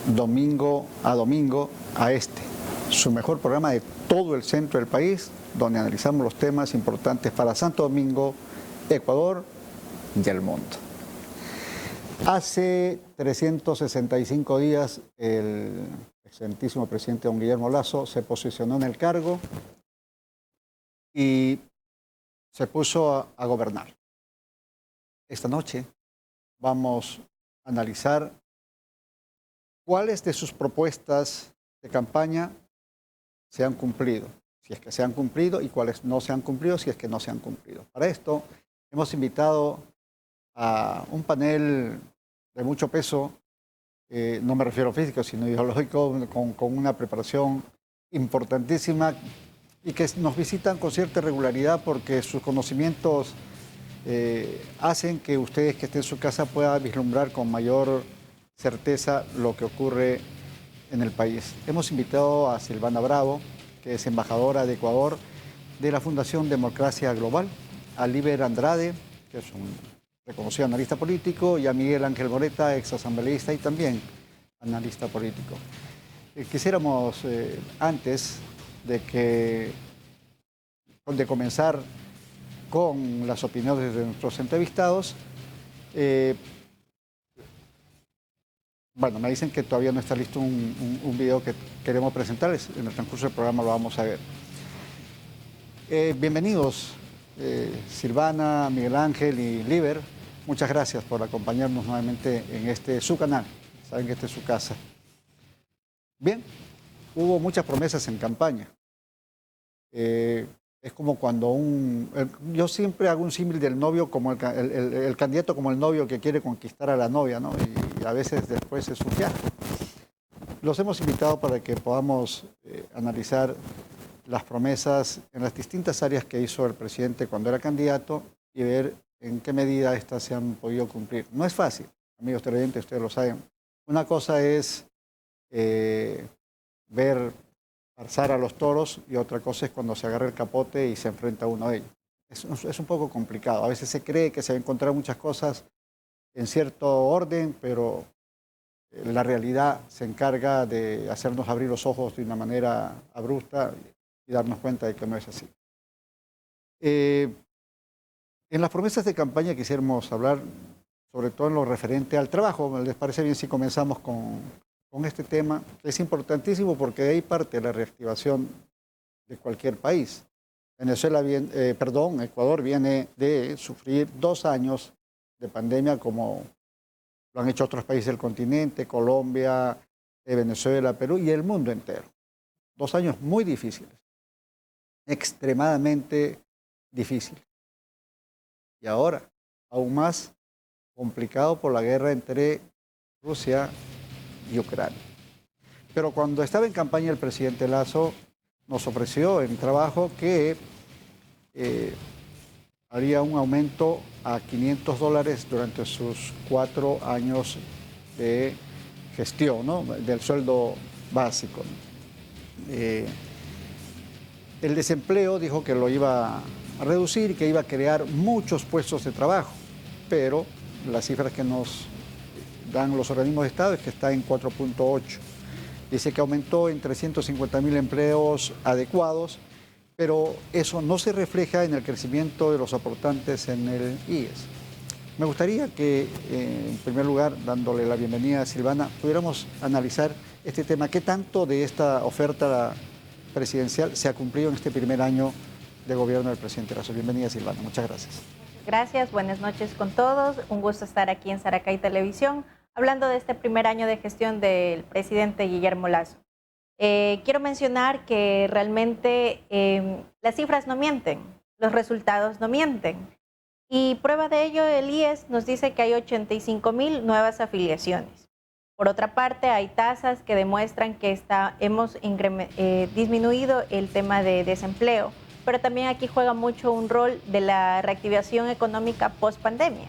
domingo a domingo a su mejor programa de todo el centro del país, donde analizamos los temas importantes para Santo Domingo, Ecuador y el mundo. Hace 365 días el excelentísimo presidente don Guillermo Lasso se posicionó en el cargo y se puso a gobernar. Esta noche vamos a analizar cuáles de sus propuestas de campaña se han cumplido, si es que se han cumplido, y cuáles no se han cumplido, si es que no se han cumplido. Para esto hemos invitado a un panel de mucho peso, no me refiero físico, sino ideológico, con una preparación importantísima y que nos visitan con cierta regularidad porque sus conocimientos hacen que ustedes que estén en su casa puedan vislumbrar con mayor certeza lo que ocurre en el país. Hemos invitado a Silvana Bravo, que es embajadora de Ecuador de la Fundación Democracia Global, a Liber Andrade, que es un reconocido analista político, y a Miguel Ángel Moreta, exasambleísta y también analista político. Quisiéramos, antes de comenzar con las opiniones de nuestros entrevistados, bueno, me dicen que todavía no está listo un video que queremos presentarles. En el transcurso del programa lo vamos a ver. Bienvenidos, Silvana, Miguel Ángel y Liber. Muchas gracias por acompañarnos nuevamente en su canal. Saben que esta es su casa. Bien, hubo muchas promesas en campaña. Es como cuando yo siempre hago un símil del novio como el candidato como el novio que quiere conquistar a la novia, ¿no? Y a veces después es un fiasco. Los hemos invitado para que podamos analizar las promesas en las distintas áreas que hizo el presidente cuando era candidato y ver en qué medida estas se han podido cumplir. No es fácil, amigos televidentes, ustedes lo saben. Una cosa es ver alzar a los toros y otra cosa es cuando se agarra el capote y se enfrenta a uno de ellos. Es un poco complicado. A veces se cree que se va a encontrar muchas cosas en cierto orden, pero la realidad se encarga de hacernos abrir los ojos de una manera abrupta y darnos cuenta de que no es así. En las promesas de campaña quisiéramos hablar sobre todo en lo referente al trabajo. ¿Les parece bien si comenzamos con este tema? Es importantísimo porque de ahí parte la reactivación de cualquier país. Ecuador viene de sufrir 2 años de pandemia como lo han hecho otros países del continente, Colombia, Venezuela, Perú y el mundo entero. 2 años muy difíciles, extremadamente difíciles. Y ahora, aún más complicado por la guerra entre Rusia y Ucrania. Pero cuando estaba en campaña el presidente Lasso nos ofreció en trabajo que haría un aumento a $500 durante sus 4 años de gestión, ¿no? Del sueldo básico. El desempleo dijo que lo iba a reducir y que iba a crear muchos puestos de trabajo, pero las cifras que nos dan los organismos de Estado es que está en 4.8. Dice que aumentó en 350.000 empleos adecuados, pero eso no se refleja en el crecimiento de los aportantes en el IES. Me gustaría que, en primer lugar, dándole la bienvenida a Silvana, pudiéramos analizar este tema. ¿Qué tanto de esta oferta presidencial se ha cumplido en este primer año de gobierno del presidente Lasso? Bienvenida, Silvana. Muchas gracias. Gracias, buenas noches con todos. Un gusto estar aquí en Saracay Televisión, hablando de este primer año de gestión del presidente Guillermo Lasso. Quiero mencionar que realmente las cifras no mienten, los resultados no mienten. Y prueba de ello, el IES nos dice que hay 85.000 nuevas afiliaciones. Por otra parte, hay tasas que demuestran que hemos disminuido el tema de desempleo, pero también aquí juega mucho un rol de la reactivación económica post pandemia.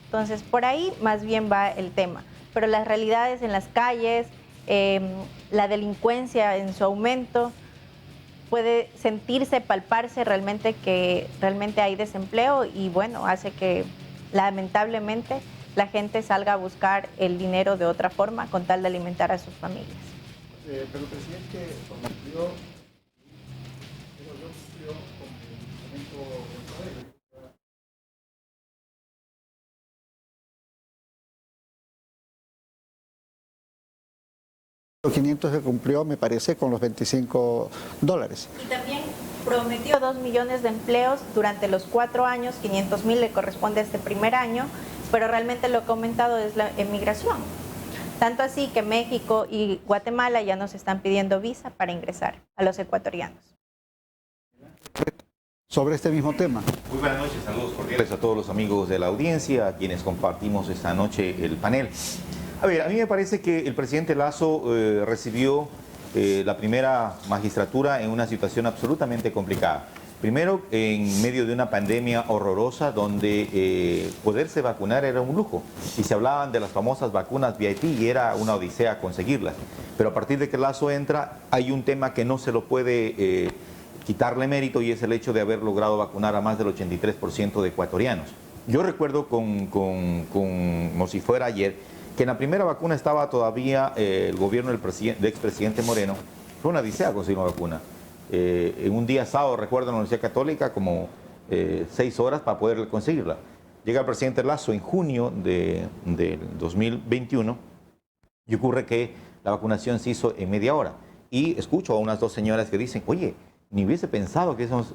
Entonces, por ahí más bien va el tema. Pero las realidades en las calles, la delincuencia en su aumento, puede sentirse, palparse realmente que realmente hay desempleo y bueno, hace que lamentablemente la gente salga a buscar el dinero de otra forma con tal de alimentar a sus familias. Pero el presidente prometió, pero no cumplió con el incremento del salario. Los 500 se cumplió, me parece, con los $25. Y también prometió 2 millones de empleos durante los 4 años, 500,000 le corresponde a este primer año, pero realmente lo que ha aumentado es la emigración. Tanto así que México y Guatemala ya nos están pidiendo visa para ingresar a los ecuatorianos. Sobre este mismo tema. Muy buenas noches, saludos cordiales a todos los amigos de la audiencia, a quienes compartimos esta noche el panel. A ver, a mí me parece que el presidente Lasso recibió la primera magistratura en una situación absolutamente complicada. Primero, en medio de una pandemia horrorosa donde poderse vacunar era un lujo y se hablaban de las famosas vacunas VIP y era una odisea conseguirlas. Pero a partir de que Lasso entra, hay un tema que no se lo puede quitarle mérito y es el hecho de haber logrado vacunar a más del 83% de ecuatorianos. Yo recuerdo como si fuera ayer que en la primera vacuna estaba todavía el gobierno del expresidente Moreno. Fue una odisea conseguir una vacuna. En un día sábado, recuerdo, en la Universidad Católica, como 6 horas para poder conseguirla. Llega el presidente Lasso en junio del 2021 y ocurre que la vacunación se hizo en media hora. Y escucho a unas 2 señoras que dicen, oye, ni hubiese pensado que hemos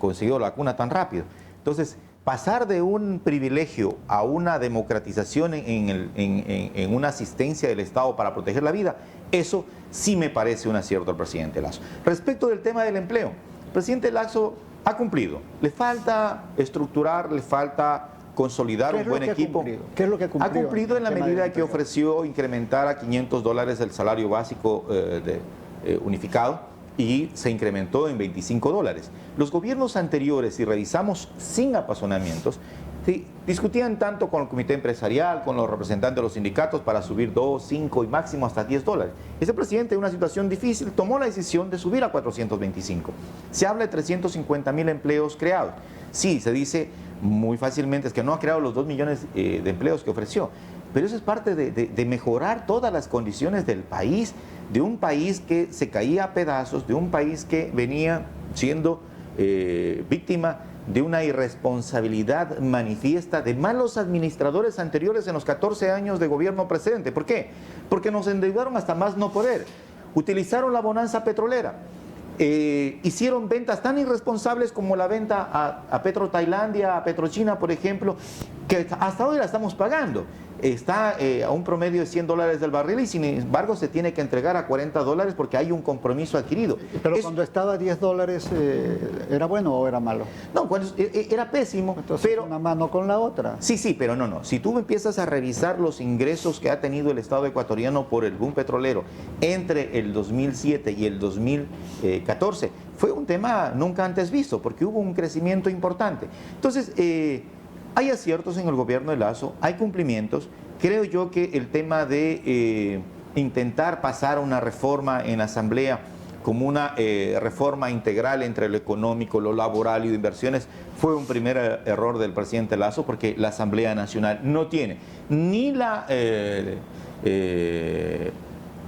conseguido la vacuna tan rápido. Entonces, pasar de un privilegio a una democratización en una asistencia del Estado para proteger la vida, eso sí me parece un acierto al presidente Lasso. Respecto del tema del empleo, el presidente Lasso ha cumplido. Le falta estructurar, le falta consolidar un buen equipo. ¿Qué es lo que ha cumplido? Ha cumplido en la medida que ofreció incrementar a $500 el salario básico unificado, y se incrementó en $25. Los gobiernos anteriores, si revisamos sin apasionamientos, discutían tanto con el comité empresarial, con los representantes de los sindicatos para subir 2, 5 y máximo hasta $10. Este presidente, en una situación difícil, tomó la decisión de subir a 425. Se habla de 350,000 empleos creados. Sí, se dice muy fácilmente, es que no ha creado los 2 millones de empleos que ofreció, pero eso es parte de mejorar todas las condiciones del país, de un país que se caía a pedazos, de un país que venía siendo víctima de una irresponsabilidad manifiesta de malos administradores anteriores en los 14 años de gobierno precedente. ¿Por qué? Porque nos endeudaron hasta más no poder. Utilizaron la bonanza petrolera. Hicieron ventas tan irresponsables como la venta a Petro Tailandia, a Petrochina, por ejemplo, que hasta hoy la estamos pagando. Está a un promedio de $100 del barril y sin embargo se tiene que entregar a $40 porque hay un compromiso adquirido. Pero cuando estaba a $10, ¿era bueno o era malo? No, era pésimo. Entonces, pero una mano con la otra. Sí, pero no. Si tú empiezas a revisar los ingresos que ha tenido el Estado ecuatoriano por el boom petrolero entre el 2007 y el 2014, fue un tema nunca antes visto porque hubo un crecimiento importante. Entonces, hay aciertos en el gobierno de Lasso, hay cumplimientos. Creo yo que el tema de intentar pasar una reforma en Asamblea como una reforma integral entre lo económico, lo laboral y de inversiones fue un primer error del presidente Lasso porque la Asamblea Nacional no tiene ni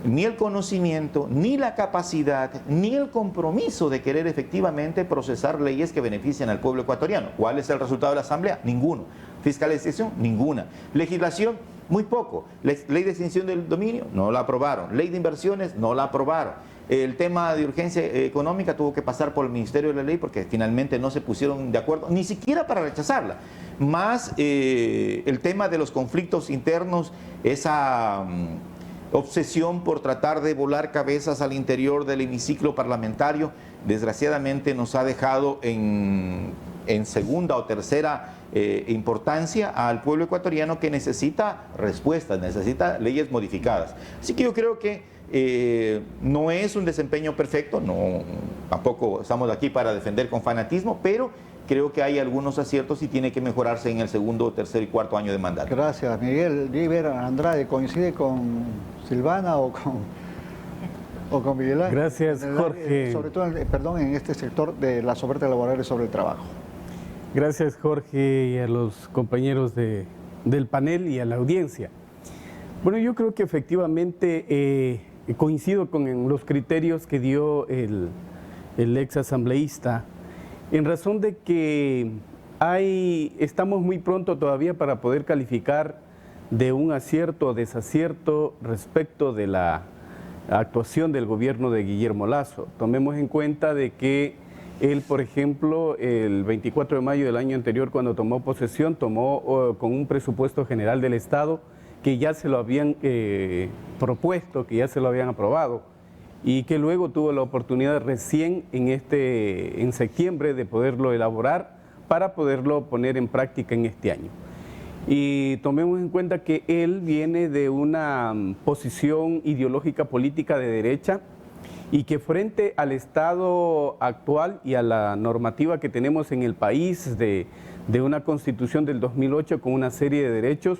ni el conocimiento, ni la capacidad, ni el compromiso de querer efectivamente procesar leyes que benefician al pueblo ecuatoriano. ¿Cuál es el resultado de la Asamblea? Ninguno. Fiscalización, ninguna. Legislación, muy poco. Ley de extinción del dominio, no la aprobaron. Ley de inversiones, no la aprobaron. El tema de urgencia económica tuvo que pasar por el Ministerio de la Ley porque finalmente no se pusieron de acuerdo, ni siquiera para rechazarla. Más el tema de los conflictos internos, esa obsesión por tratar de volar cabezas al interior del hemiciclo parlamentario, desgraciadamente nos ha dejado en segunda o tercera importancia al pueblo ecuatoriano que necesita respuestas, necesita leyes modificadas. Así que yo creo que no es un desempeño perfecto, tampoco estamos aquí para defender con fanatismo, pero creo que hay algunos aciertos y tiene que mejorarse en el segundo, tercer y cuarto año de mandato. Gracias, Miguel. River Andrade, ¿coincide con Silvana o con Miguel Ángel? Gracias, Jorge. Sobre todo, en este sector de las ofertas laborales sobre el trabajo. Gracias, Jorge, y a los compañeros de del panel y a la audiencia. Bueno, yo creo que efectivamente coincido con los criterios que dio el ex asambleísta, en razón de que estamos muy pronto todavía para poder calificar de un acierto o desacierto respecto de la actuación del gobierno de Guillermo Lasso. Tomemos en cuenta de que él, por ejemplo, el 24 de mayo del año anterior, cuando tomó posesión, tomó con un presupuesto general del Estado que ya se lo habían propuesto, que ya se lo habían aprobado, y que luego tuvo la oportunidad recién en septiembre de poderlo elaborar para poderlo poner en práctica en este año. Y tomemos en cuenta que él viene de una posición ideológica política de derecha y que frente al Estado actual y a la normativa que tenemos en el país de una Constitución del 2008 con una serie de derechos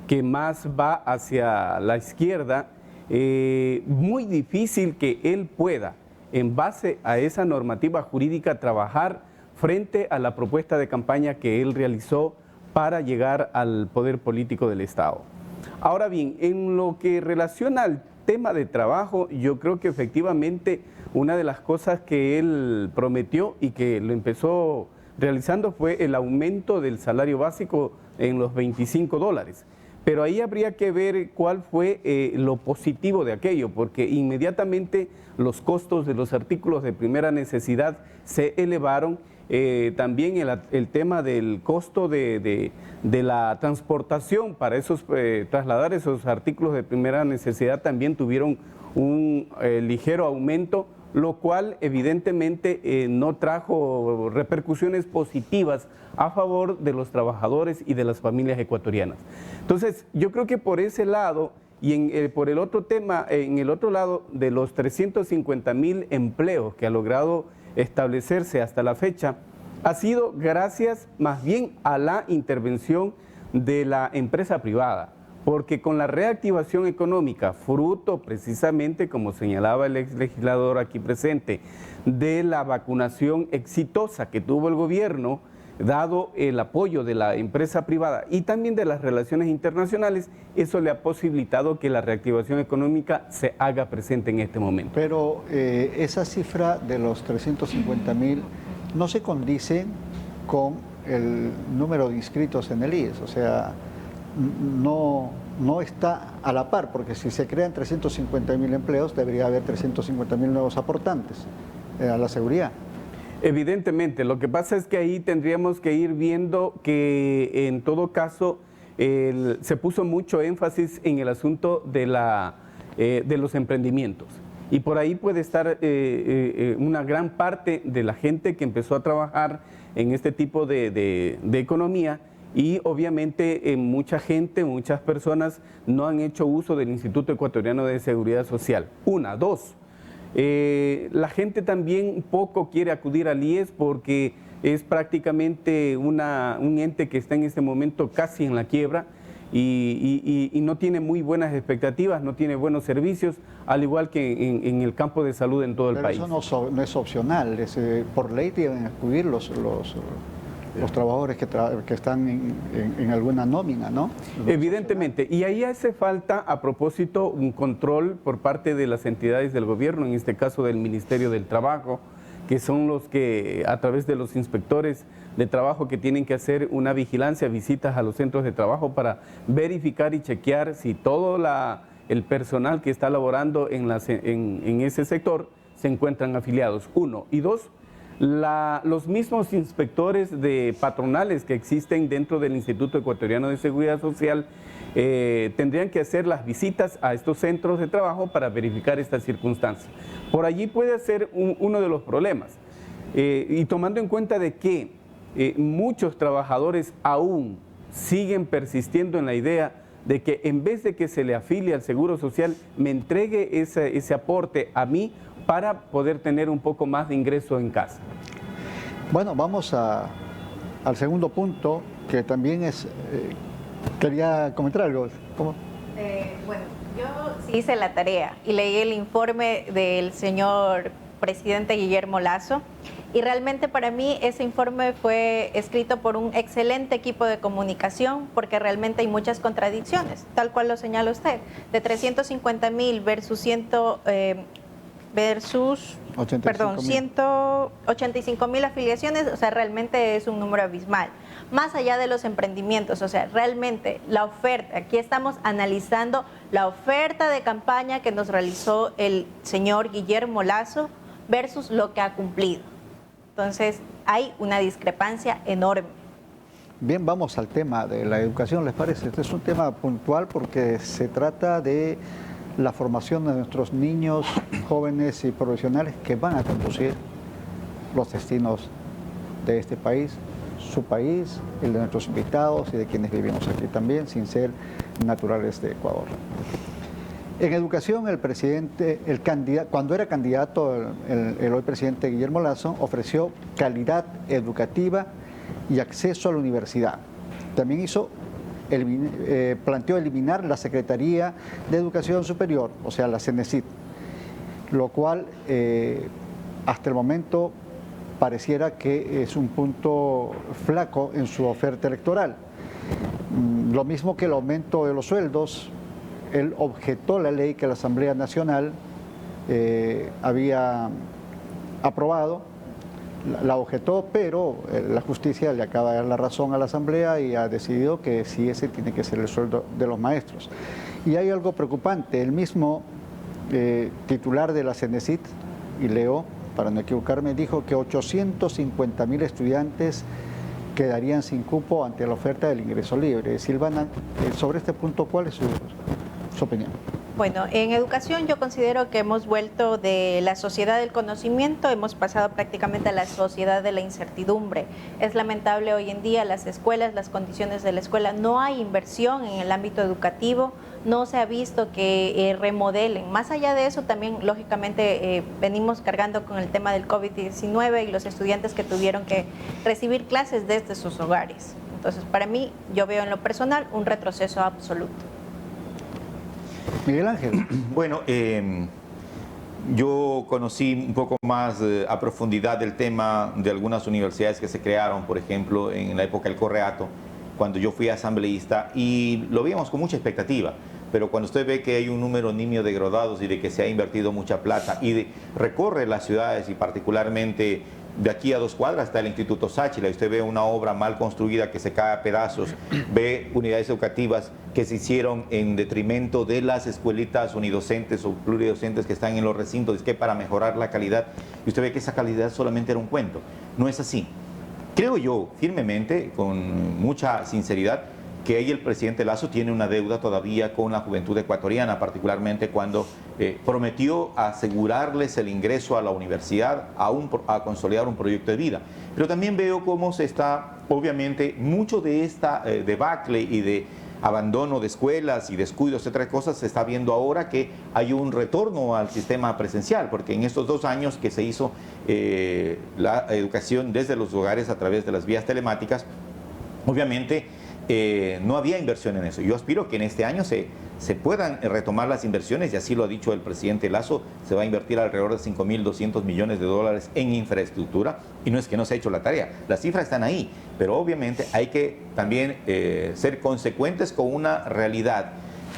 que más va hacia la izquierda, muy difícil que él pueda, en base a esa normativa jurídica, trabajar frente a la propuesta de campaña que él realizó para llegar al poder político del Estado. Ahora bien, en lo que relaciona al tema de trabajo, yo creo que efectivamente una de las cosas que él prometió y que lo empezó realizando fue el aumento del salario básico en los $25. Pero ahí habría que ver cuál fue lo positivo de aquello, porque inmediatamente los costos de los artículos de primera necesidad se elevaron. También el tema del costo de la transportación para trasladar esos artículos de primera necesidad también tuvieron un ligero aumento, lo cual evidentemente no trajo repercusiones positivas a favor de los trabajadores y de las familias ecuatorianas. Entonces, yo creo que por ese lado y por el otro tema, en el otro lado de los 350,000 empleos que ha logrado establecerse hasta la fecha, ha sido gracias más bien a la intervención de la empresa privada, porque con la reactivación económica, fruto precisamente, como señalaba el ex legislador aquí presente, de la vacunación exitosa que tuvo el gobierno, dado el apoyo de la empresa privada y también de las relaciones internacionales, eso le ha posibilitado que la reactivación económica se haga presente en este momento. Pero esa cifra de los 350,000 no se condice con el número de inscritos en el IES, o sea, no está a la par, porque si se crean 350,000 empleos, debería haber 350,000 nuevos aportantes a la seguridad. Evidentemente, lo que pasa es que ahí tendríamos que ir viendo que en todo caso se puso mucho énfasis en el asunto de los emprendimientos. Y por ahí puede estar una gran parte de la gente que empezó a trabajar en este tipo de economía, y obviamente mucha gente, muchas personas no han hecho uso del Instituto Ecuatoriano de Seguridad Social. Una, dos. La gente también poco quiere acudir al IES porque es prácticamente un ente que está en este momento casi en la quiebra y no tiene muy buenas expectativas, no tiene buenos servicios, al igual que en el campo de salud en todo el país. Pero eso no es opcional, por ley deben acudir los trabajadores que están en alguna nómina, ¿no? Evidentemente, y ahí hace falta, a propósito, un control por parte de las entidades del gobierno, en este caso del Ministerio del Trabajo, que son los que, a través de los inspectores de trabajo, que tienen que hacer una vigilancia, visitas a los centros de trabajo para verificar y chequear si todo el personal que está laborando en ese sector se encuentran afiliados, uno. Y dos, los mismos inspectores de patronales que existen dentro del Instituto Ecuatoriano de Seguridad Social tendrían que hacer las visitas a estos centros de trabajo para verificar estas circunstancias. Por allí puede ser uno de los problemas. Y tomando en cuenta de que muchos trabajadores aún siguen persistiendo en la idea de que en vez de que se le afilie al Seguro Social, me entregue ese aporte a mí para poder tener un poco más de ingreso en casa. Bueno, vamos al segundo punto, que también es... quería comentar algo. ¿Cómo? Bueno, yo sí hice la tarea y leí el informe del señor presidente Guillermo Lasso, Y realmente para mí ese informe fue escrito por un excelente equipo de comunicación, porque realmente hay muchas contradicciones, tal cual lo señala usted, de 350,000 versus 185,000 afiliaciones, o sea, realmente es un número abismal. Más allá de los emprendimientos, o sea, realmente la oferta, aquí estamos analizando la oferta de campaña que nos realizó el señor Guillermo Lasso versus lo que ha cumplido. Entonces, hay una discrepancia enorme. Bien, vamos al tema de la educación, ¿les parece? Este es un tema puntual porque se trata de la formación de nuestros niños, jóvenes y profesionales que van a conducir los destinos de este país, su país, el de nuestros invitados y de quienes vivimos aquí también, sin ser naturales de Ecuador. En educación, el presidente, cuando era candidato, el hoy presidente Guillermo Lasso ofreció calidad educativa y acceso a la universidad. También planteó eliminar la Secretaría de Educación Superior, o sea, la CENESID, lo cual hasta el momento pareciera que es un punto flaco en su oferta electoral. Lo mismo que el aumento de los sueldos. Él objetó la ley que la Asamblea Nacional había aprobado, la objetó, pero la justicia le acaba de dar la razón a la Asamblea y ha decidido que sí, ese tiene que ser el sueldo de los maestros. Y hay algo preocupante, el mismo titular de la CENESID, y leo, para no equivocarme, dijo que 850,000 estudiantes quedarían sin cupo ante la oferta del ingreso libre. Silvana, sobre este punto, ¿cuál es su opinión? Bueno, en educación yo considero que hemos vuelto de la sociedad del conocimiento, hemos pasado prácticamente a la sociedad de la incertidumbre. Es lamentable hoy en día las escuelas, las condiciones de la escuela, no hay inversión en el ámbito educativo, no se ha visto que remodelen. Más allá de eso, también lógicamente venimos cargando con el tema del COVID-19 y los estudiantes que tuvieron que recibir clases desde sus hogares. Entonces, para mí, yo veo en lo personal un retroceso absoluto. Miguel Ángel. Bueno, yo conocí un poco más a profundidad del tema de algunas universidades que se crearon, por ejemplo, en la época del Correato, cuando yo fui asambleísta, y lo veíamos con mucha expectativa. Pero cuando usted ve que hay un número nimio de graduados y de que se ha invertido mucha plata y recorre las ciudades y particularmente de aquí a 2 cuadras está el Instituto Sáchila, y usted ve una obra mal construida que se cae a pedazos, ve unidades educativas que se hicieron en detrimento de las escuelitas unidocentes o pluridocentes que están en los recintos, es que para mejorar la calidad, y usted ve que esa calidad solamente era un cuento. No es así. Creo yo firmemente, con mucha sinceridad, que ahí el presidente Lasso tiene una deuda todavía con la juventud ecuatoriana, particularmente cuando prometió asegurarles el ingreso a la universidad, a consolidar un proyecto de vida. Pero también veo cómo se está, obviamente, mucho de esta debacle y de abandono de escuelas y descuidos, otras cosas, se está viendo ahora que hay un retorno al sistema presencial, porque en estos 2 años que se hizo la educación desde los hogares a través de las vías telemáticas, obviamente no había inversión en eso. Yo aspiro que en este año se puedan retomar las inversiones, y así lo ha dicho el presidente Lasso, se va a invertir alrededor de 5.200 millones de dólares en infraestructura, y no es que no se ha hecho la tarea, las cifras están ahí, pero obviamente hay que también ser consecuentes con una realidad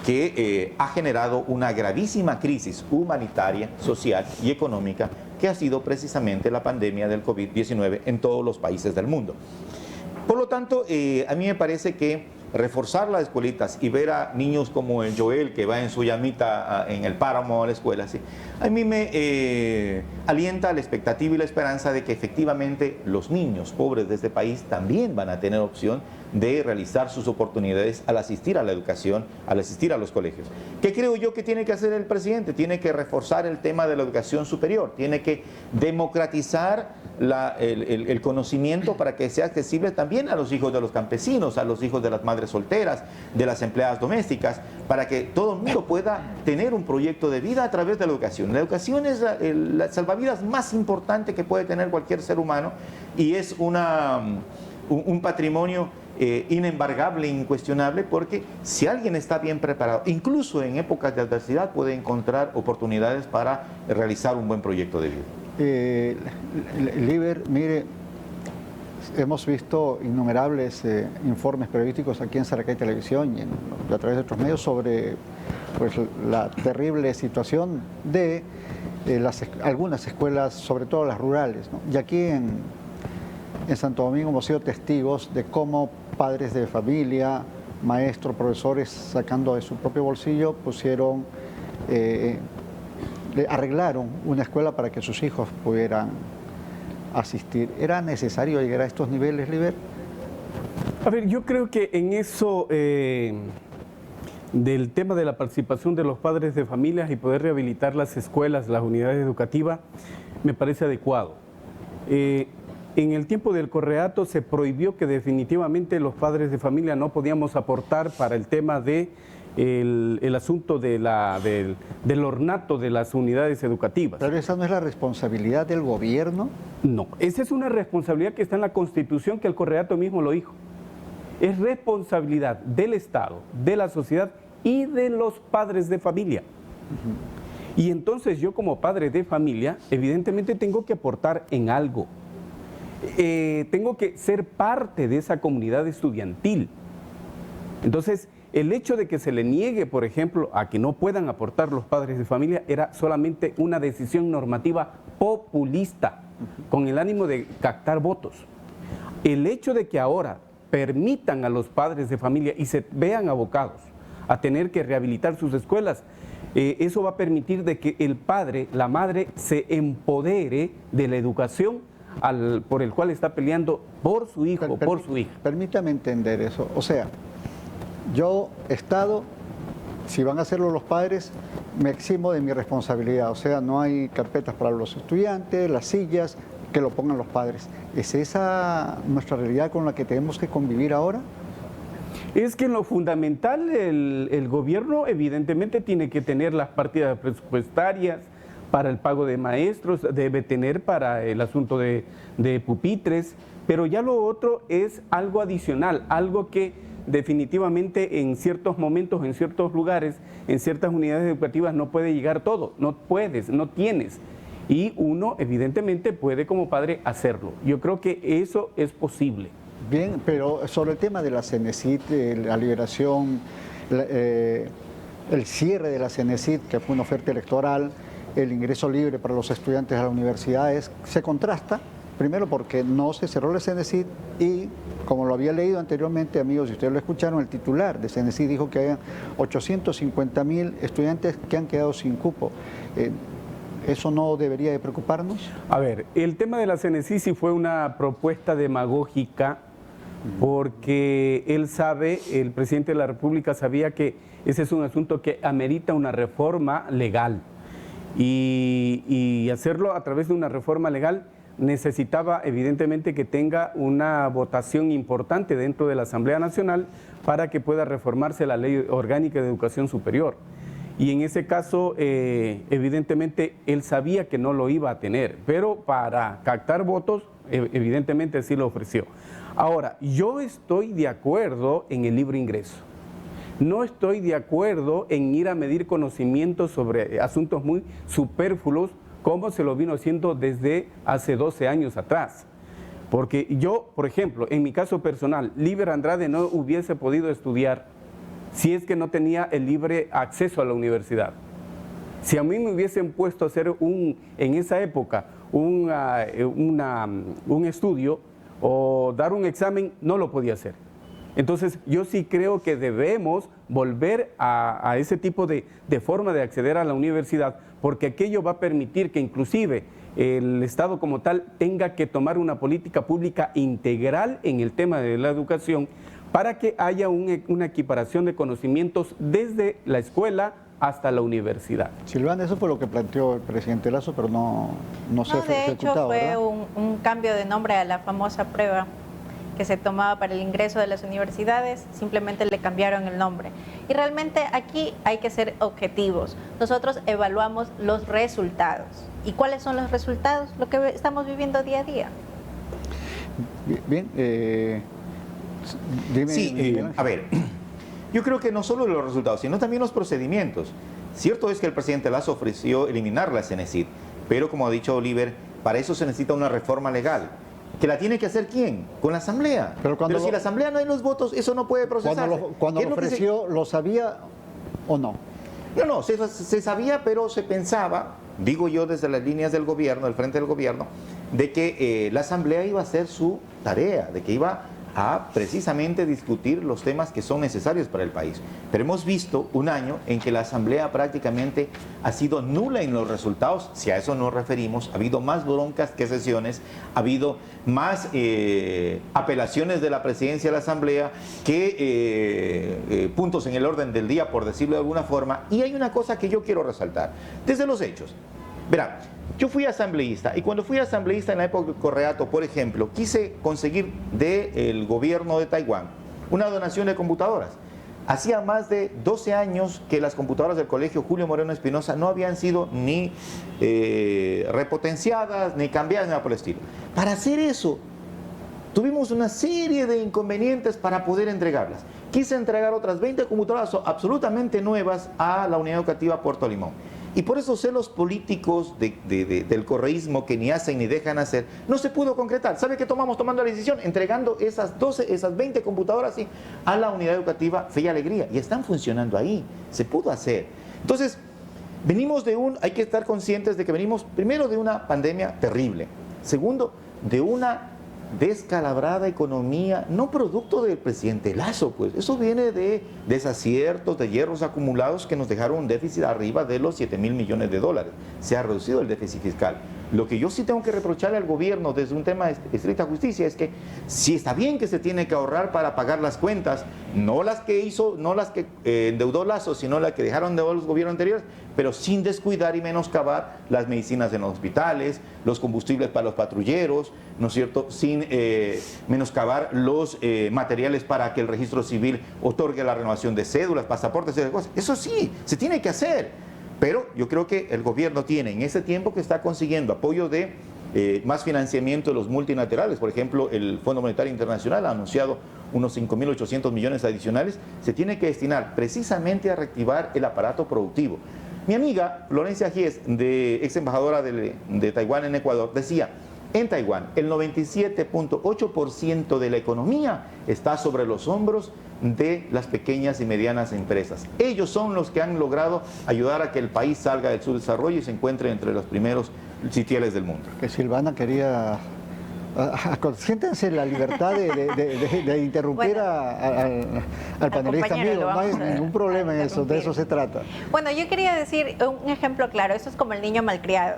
que ha generado una gravísima crisis humanitaria, social y económica, que ha sido precisamente la pandemia del COVID-19 en todos los países del mundo. Por lo tanto, a mí me parece que reforzar las escuelitas y ver a niños como el Joel, que va en su llamita en el páramo a la escuela, ¿sí?, a mí me alienta la expectativa y la esperanza de que efectivamente los niños pobres de este país también van a tener opción de realizar sus oportunidades al asistir a la educación, al asistir a los colegios. ¿Qué creo yo que tiene que hacer el presidente? Tiene que reforzar el tema de la educación superior, tiene que democratizar el conocimiento para que sea accesible también a los hijos de los campesinos, a los hijos de las madres solteras, de las empleadas domésticas, para que todo el mundo pueda tener un proyecto de vida a través de la educación. La educación es la salvavidas más importante que puede tener cualquier ser humano, y es un patrimonio inembargable, incuestionable, porque si alguien está bien preparado, incluso en épocas de adversidad, puede encontrar oportunidades para realizar un buen proyecto de vida. Liber, mire, hemos visto innumerables informes periodísticos aquí en Saracay Televisión y a través de otros medios sobre pues, la terrible situación de algunas escuelas, sobre todo las rurales, ¿no? Y aquí en Santo Domingo hemos sido testigos de cómo padres de familia, maestros, profesores, sacando de su propio bolsillo, pusieron, arreglaron una escuela para que sus hijos pudieran asistir. ¿Era necesario llegar a estos niveles, Liber? A ver, yo creo que en eso del tema de la participación de los padres de familias y poder rehabilitar las escuelas, las unidades educativas, me parece adecuado. En el tiempo del Correato se prohibió que definitivamente los padres de familia no podíamos aportar para el tema de el asunto del ornato de las unidades educativas. ¿Pero esa no es la responsabilidad del gobierno? No, esa es una responsabilidad que está en la Constitución, que el Correato mismo lo dijo. Es responsabilidad del Estado, de la sociedad y de los padres de familia. Y entonces yo como padre de familia, evidentemente tengo que aportar en algo. Tengo que ser parte de esa comunidad estudiantil. Entonces, el hecho de que se le niegue, por ejemplo, a que no puedan aportar los padres de familia era solamente una decisión normativa populista, con el ánimo de captar votos. El hecho de que ahora permitan a los padres de familia y se vean abocados a tener que rehabilitar sus escuelas, eso va a permitir de que el padre, la madre, se empodere de la educación por el cual está peleando por su hijo o por su hija. Permítame entender eso. O sea, yo, Estado, si van a hacerlo los padres, me eximo de mi responsabilidad. O sea, no hay carpetas para los estudiantes, las sillas, que lo pongan los padres. ¿Es esa nuestra realidad con la que tenemos que convivir ahora? Es que en lo fundamental el gobierno evidentemente tiene que tener las partidas presupuestarias para el pago de maestros, debe tener para el asunto de pupitres, pero ya lo otro es algo adicional, algo que definitivamente en ciertos momentos, en ciertos lugares, en ciertas unidades educativas no puede llegar todo, no puedes, no tienes. Y uno evidentemente puede como padre hacerlo. Yo creo que eso es posible. Bien, pero sobre el tema de la Cenecit, la liberación, el cierre de la Cenecit, que fue una oferta electoral, el ingreso libre para los estudiantes a las universidades, se contrasta, primero porque no se cerró la Cenecit y, como lo había leído anteriormente, amigos, si ustedes lo escucharon, el titular de Cenecit dijo que hay 850,000 estudiantes que han quedado sin cupo. ¿Eso no debería de preocuparnos? A ver, el tema de la Cenecit sí fue una propuesta demagógica porque él sabe, el presidente de la República sabía que ese es un asunto que amerita una reforma legal y hacerlo a través de una reforma legal necesitaba evidentemente que tenga una votación importante dentro de la Asamblea Nacional para que pueda reformarse la Ley Orgánica de Educación Superior. Y en ese caso, evidentemente, él sabía que no lo iba a tener, pero para captar votos, evidentemente sí lo ofreció. Ahora, yo estoy de acuerdo en el libre ingreso. No estoy de acuerdo en ir a medir conocimientos sobre asuntos muy superfluos, como se lo vino haciendo desde hace 12 años atrás. Porque yo, por ejemplo, en mi caso personal, Liber Andrade no hubiese podido estudiar si es que no tenía el libre acceso a la universidad. Si a mí me hubiesen puesto a hacer en esa época un estudio o dar un examen, no lo podía hacer. Entonces yo sí creo que debemos volver a ese tipo de forma de acceder a la universidad, porque aquello va a permitir que inclusive el Estado como tal tenga que tomar una política pública integral en el tema de la educación para que haya una equiparación de conocimientos desde la escuela hasta la universidad. Silvana, eso fue lo que planteó el presidente Lasso, pero no se fue ejecutado, de hecho ¿verdad? fue un cambio de nombre a la famosa prueba que se tomaba para el ingreso de las universidades, simplemente le cambiaron el nombre. Y realmente aquí hay que ser objetivos. Nosotros evaluamos los resultados. ¿Y cuáles son los resultados? Lo que estamos viviendo día a día. Bien, dime. Sí, a ver, yo creo que no solo los resultados, sino también los procedimientos. Cierto es que el presidente Lasso ofreció eliminar la Cenecit, pero como ha dicho Oliver, para eso se necesita una reforma legal. ¿Que la tiene que hacer quién? Con la Asamblea. Pero si la Asamblea no hay los votos, eso no puede procesarse. Cuando lo ofreció, ¿lo sabía o no? No, se sabía, pero se pensaba, digo yo desde las líneas del gobierno, del frente del gobierno, de que la Asamblea iba a hacer su tarea, de que iba a precisamente discutir los temas que son necesarios para el país. Pero hemos visto un año en que la Asamblea prácticamente ha sido nula en los resultados, si a eso nos referimos. Ha habido más broncas que sesiones, ha habido más apelaciones de la presidencia de la Asamblea que puntos en el orden del día, por decirlo de alguna forma. Y hay una cosa que yo quiero resaltar, desde los hechos. Verá, yo fui asambleísta y cuando fui asambleísta en la época del Correato, por ejemplo, quise conseguir del gobierno de Taiwán una donación de computadoras. Hacía más de 12 años que las computadoras del Colegio Julio Moreno Espinosa no habían sido ni repotenciadas, ni cambiadas, ni nada por el estilo. Para hacer eso, tuvimos una serie de inconvenientes para poder entregarlas. Quise entregar otras 20 computadoras absolutamente nuevas a la Unidad Educativa Puerto Limón. Y por esos celos políticos del correísmo que ni hacen ni dejan hacer, no se pudo concretar. ¿Sabe qué tomamos tomando la decisión? Entregando esas 20 computadoras ¿sí? a la Unidad Educativa Fe y Alegría. Y están funcionando ahí. Se pudo hacer. Entonces, hay que estar conscientes de que venimos primero de una pandemia terrible. Segundo, de una descalabrada economía, no producto del presidente Lasso, pues eso viene de desaciertos, de hierros acumulados que nos dejaron un déficit arriba de los 7.000 millones de dólares. Se ha reducido el déficit fiscal. Lo que yo sí tengo que reprocharle al gobierno desde un tema de estricta justicia es que sí está bien que se tiene que ahorrar para pagar las cuentas, no las que endeudó Lasso, sino las que dejaron de los gobiernos anteriores, pero sin descuidar y menoscabar las medicinas en los hospitales, los combustibles para los patrulleros, ¿no es cierto?, sin menoscabar los materiales para que el registro civil otorgue la renovación de cédulas, pasaportes y esas cosas. Eso sí, se tiene que hacer. Pero yo creo que el gobierno tiene en ese tiempo que está consiguiendo apoyo de más financiamiento de los multilaterales. Por ejemplo, el Fondo Monetario Internacional ha anunciado unos 5.800 millones adicionales. Se tiene que destinar precisamente a reactivar el aparato productivo. Mi amiga Florencia Gies, ex embajadora de Taiwán en Ecuador, decía: en Taiwán el 97.8% de la economía está sobre los hombros de las pequeñas y medianas empresas. Ellos son los que han logrado ayudar a que el país salga del subdesarrollo y se encuentre entre los primeros sitiales del mundo. Que Silvana quería... Siéntense la libertad de interrumpir al panelista amigo, no hay ningún problema en eso, de eso se trata. Bueno, yo quería decir un ejemplo claro, eso es como el niño malcriado.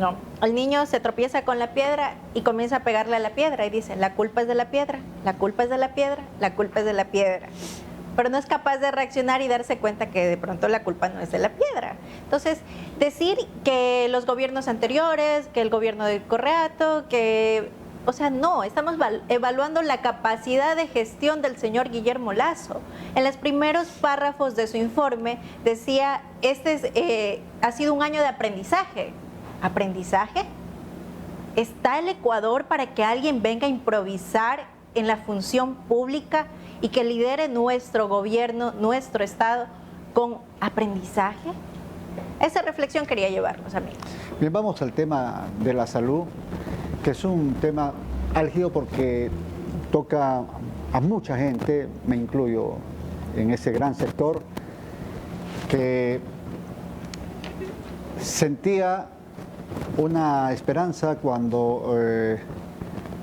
No, el niño se tropieza con la piedra y comienza a pegarle a la piedra y dice: la culpa es de la piedra, la culpa es de la piedra, la culpa es de la piedra. Pero no es capaz de reaccionar y darse cuenta que de pronto la culpa no es de la piedra. Entonces, decir que los gobiernos anteriores, que el gobierno del Correato, o sea, no, estamos evaluando la capacidad de gestión del señor Guillermo Lasso. En los primeros párrafos de su informe decía: ha sido un año de aprendizaje. ¿Aprendizaje? ¿Está el Ecuador para que alguien venga a improvisar en la función pública y que lidere nuestro gobierno, nuestro Estado, con aprendizaje? Esa reflexión quería llevarnos, amigos. Bien, vamos al tema de la salud, que es un tema álgido porque toca a mucha gente, me incluyo en ese gran sector, que sentía una esperanza cuando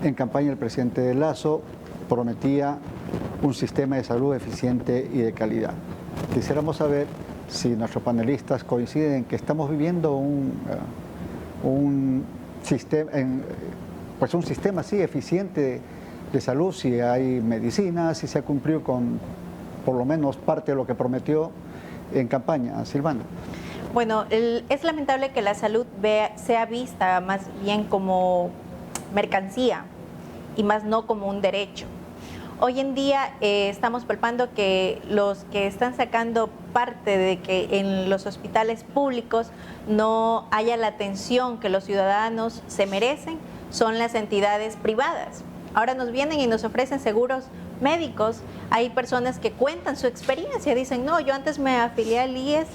en campaña el presidente Lasso prometía un sistema de salud eficiente y de calidad. Quisiéramos saber si nuestros panelistas coinciden en que estamos viviendo un sistema así eficiente de salud, si hay medicina, si se ha cumplido con por lo menos parte de lo que prometió en campaña. Silvana. Bueno, es lamentable que la salud sea vista más bien como mercancía y más no como un derecho. Hoy en día estamos palpando que los que están sacando parte de que en los hospitales públicos no haya la atención que los ciudadanos se merecen son las entidades privadas. Ahora nos vienen y nos ofrecen seguros médicos. Hay personas que cuentan su experiencia, dicen: no, yo antes me afilié al IES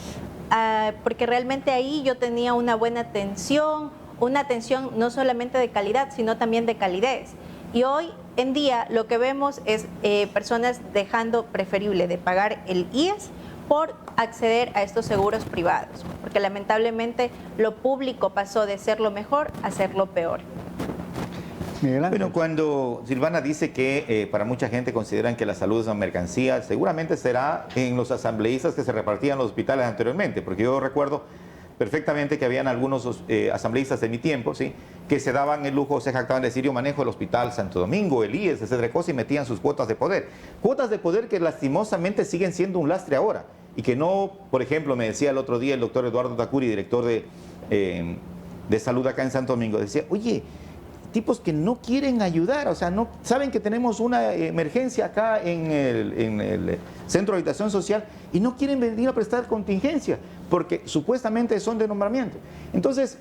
porque realmente ahí yo tenía una buena atención, una atención no solamente de calidad, sino también de calidez. Y hoy en día lo que vemos es personas dejando preferible de pagar el IES por acceder a estos seguros privados, porque lamentablemente lo público pasó de ser lo mejor a ser lo peor. Bueno, cuando Silvana dice que para mucha gente consideran que la salud es una mercancía, seguramente será en los asambleístas que se repartían los hospitales anteriormente, porque yo recuerdo perfectamente que habían algunos asambleístas de mi tiempo, ¿sí?, que se daban el lujo, se jactaban de decir: yo manejo el Hospital Santo Domingo, el IES, etcétera, cosas, y metían sus cuotas de poder. Cuotas de poder que lastimosamente siguen siendo un lastre ahora, y que no, por ejemplo, me decía el otro día el doctor Eduardo Tacuri, director de salud acá en Santo Domingo, decía: oye, tipos que no quieren ayudar, o sea, no saben que tenemos una emergencia acá en el centro de habitación social y no quieren venir a prestar contingencia porque supuestamente son de nombramiento. Entonces,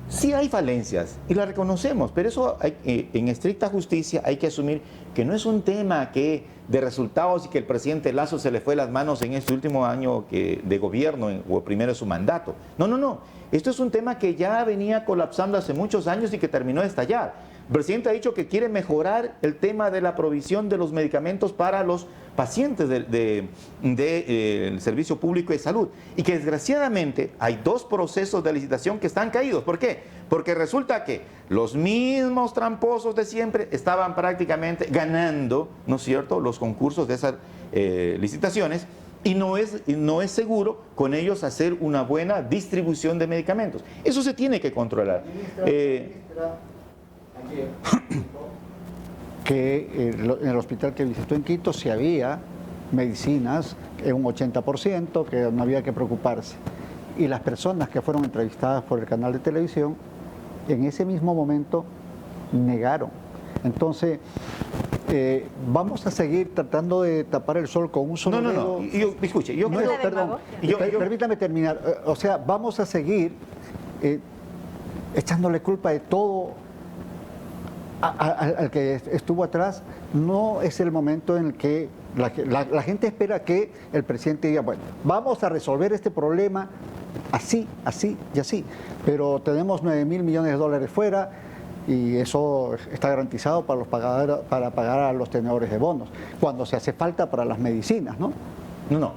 sí hay falencias y las reconocemos, pero eso en estricta justicia hay que asumir que no es un tema que de resultados y que el presidente Lasso se le fue las manos en este último año de gobierno o primero de su mandato. No, no, no. Esto es un tema que ya venía colapsando hace muchos años y que terminó de estallar. El presidente ha dicho que quiere mejorar el tema de la provisión de los medicamentos para los pacientes del Servicio Público de Salud y que desgraciadamente hay 2 procesos de licitación que están caídos. ¿Por qué? Porque resulta que los mismos tramposos de siempre estaban prácticamente ganando, ¿no es cierto?, los concursos de esas licitaciones. Y no es seguro con ellos hacer una buena distribución de medicamentos. Eso se tiene que controlar. Que en el hospital que visitó en Quito sí había medicinas en un 80%, que no había que preocuparse. Y las personas que fueron entrevistadas por el canal de televisión, en ese mismo momento negaron. Entonces, vamos a seguir tratando de tapar el sol con un solo dedo. Escuche, permítame terminar. O sea, vamos a seguir echándole culpa de todo al que estuvo atrás. No es el momento en el que la gente espera que el presidente diga: bueno, vamos a resolver este problema así, así y así. Pero tenemos 9.000 millones de dólares fuera, y eso está garantizado para pagar a los tenedores de bonos, cuando se hace falta para las medicinas, ¿no? No,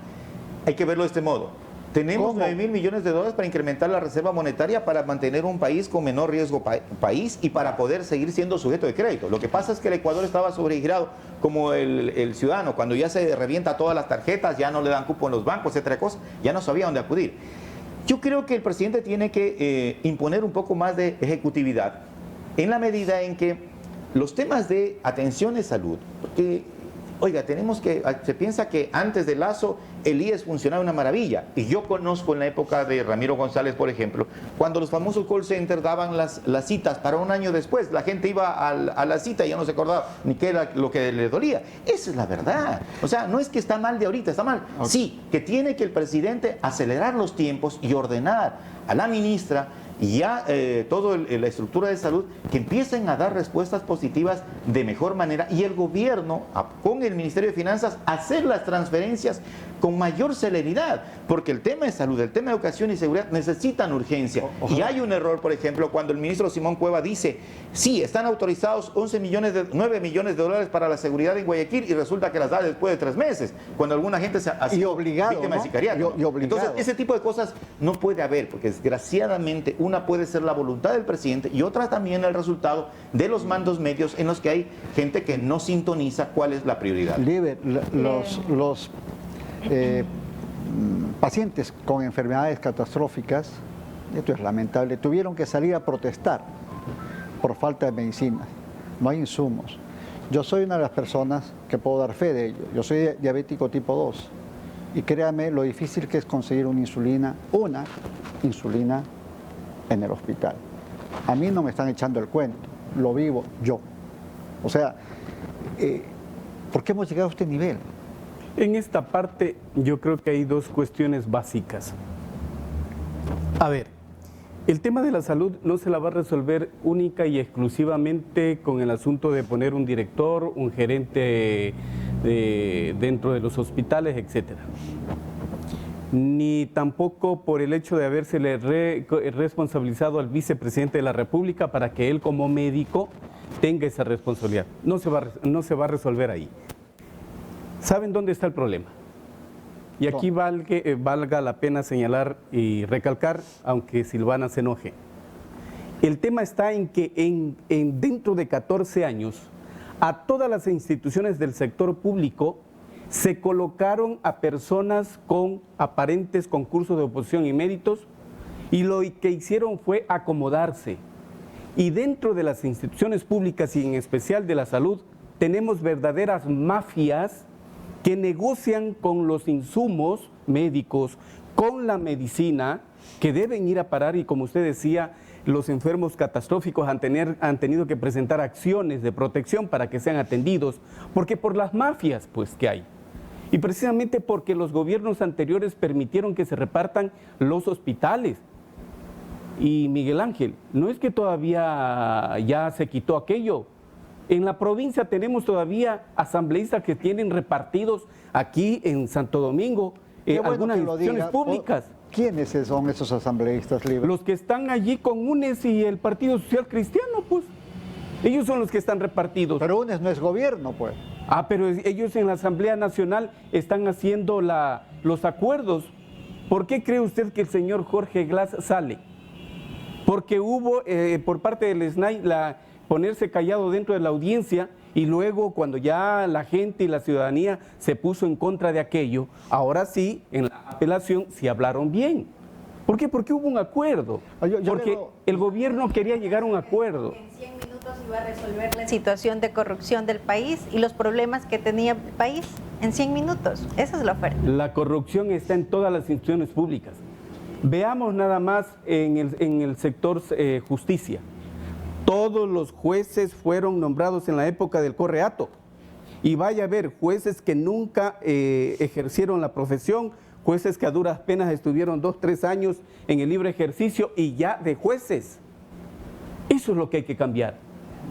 hay que verlo de este modo. Tenemos 9.000 millones de dólares para incrementar la reserva monetaria para mantener un país con menor riesgo país y para poder seguir siendo sujeto de crédito. Lo que pasa es que el Ecuador estaba sobregirado como el ciudadano. Cuando ya se revienta todas las tarjetas, ya no le dan cupo en los bancos, etcétera, cosas, ya no sabía dónde acudir. Yo creo que el presidente tiene que imponer un poco más de ejecutividad, en la medida en que los temas de atención de salud, porque, oiga, se piensa que antes de Lasso el IES funcionaba una maravilla, y yo conozco en la época de Ramiro González, por ejemplo, cuando los famosos call centers daban las citas para un año después, la gente iba a la cita y ya no se acordaba ni qué era lo que le dolía. Esa es la verdad. O sea, no es que está mal de ahorita, está mal. Okay. Sí, que tiene que el presidente acelerar los tiempos y ordenar a la ministra y ya toda la estructura de salud que empiecen a dar respuestas positivas de mejor manera, y el gobierno con el Ministerio de Finanzas hacer las transferencias con mayor celeridad, porque el tema de salud, el tema de educación y seguridad necesitan urgencia. Y hay un error, por ejemplo, cuando el ministro Simón Cueva dice: sí, están autorizados 9 millones de dólares para la seguridad en Guayaquil, y resulta que las da después de 3 meses, cuando alguna gente ha sido víctima de sicariato. Entonces, ese tipo de cosas no puede haber, porque desgraciadamente una puede ser la voluntad del presidente y otra también el resultado de los mandos medios, en los que hay gente que no sintoniza cuál es la prioridad. Liber, los pacientes con enfermedades catastróficas, esto es lamentable, tuvieron que salir a protestar por falta de medicinas. No hay insumos. Yo soy una de las personas que puedo dar fe de ello. Yo soy diabético tipo 2 y créame lo difícil que es conseguir una insulina en el hospital. A mí no me están echando el cuento, lo vivo yo. O sea, ¿por qué hemos llegado a este nivel? En esta parte yo creo que hay 2 cuestiones básicas. A ver, el tema de la salud no se la va a resolver única y exclusivamente con el asunto de poner un director, un gerente dentro de los hospitales, etcétera. ni tampoco por el hecho de habérsele responsabilizado al vicepresidente de la República para que él como médico tenga esa responsabilidad. No se va a resolver ahí. ¿Saben dónde está el problema? Y aquí valga la pena señalar y recalcar, aunque Silvana se enoje. El tema está en que dentro de 14 años, a todas las instituciones del sector público se colocaron a personas con aparentes concursos de oposición y méritos, y lo que hicieron fue acomodarse. Y dentro de las instituciones públicas y en especial de la salud, tenemos verdaderas mafias que negocian con los insumos médicos, con la medicina, que deben ir a parar, y como usted decía, los enfermos catastróficos han tenido que presentar acciones de protección para que sean atendidos, porque por las mafias pues que hay. Y precisamente porque los gobiernos anteriores permitieron que se repartan los hospitales. Y Miguel Ángel, no es que todavía ya se quitó aquello. En la provincia tenemos todavía asambleístas que tienen repartidos aquí en Santo Domingo algunas instituciones públicas. ¿Quiénes son esos asambleístas libres? Los que están allí con UNES y el Partido Social Cristiano, pues. Ellos son los que están repartidos. Pero UNES no es gobierno, pues. Ah, pero ellos en la Asamblea Nacional están haciendo los acuerdos. ¿Por qué cree usted que el señor Jorge Glass sale? Porque hubo por parte del SNAI ponerse callado dentro de la audiencia, y luego cuando ya la gente y la ciudadanía se puso en contra de aquello, ahora sí, en la apelación sí hablaron bien. ¿Por qué? Porque hubo un acuerdo. Porque el gobierno quería llegar a un acuerdo. En 100 minutos iba a resolver la situación de corrupción del país y los problemas que tenía el país en 100 minutos. Esa es la oferta. La corrupción está en todas las instituciones públicas. Veamos nada más en el sector justicia. Todos los jueces fueron nombrados en la época del Correato. Y vaya a ver, jueces que nunca ejercieron la profesión, jueces que a duras penas estuvieron 2, 3 años en el libre ejercicio y ya de jueces. Eso es lo que hay que cambiar.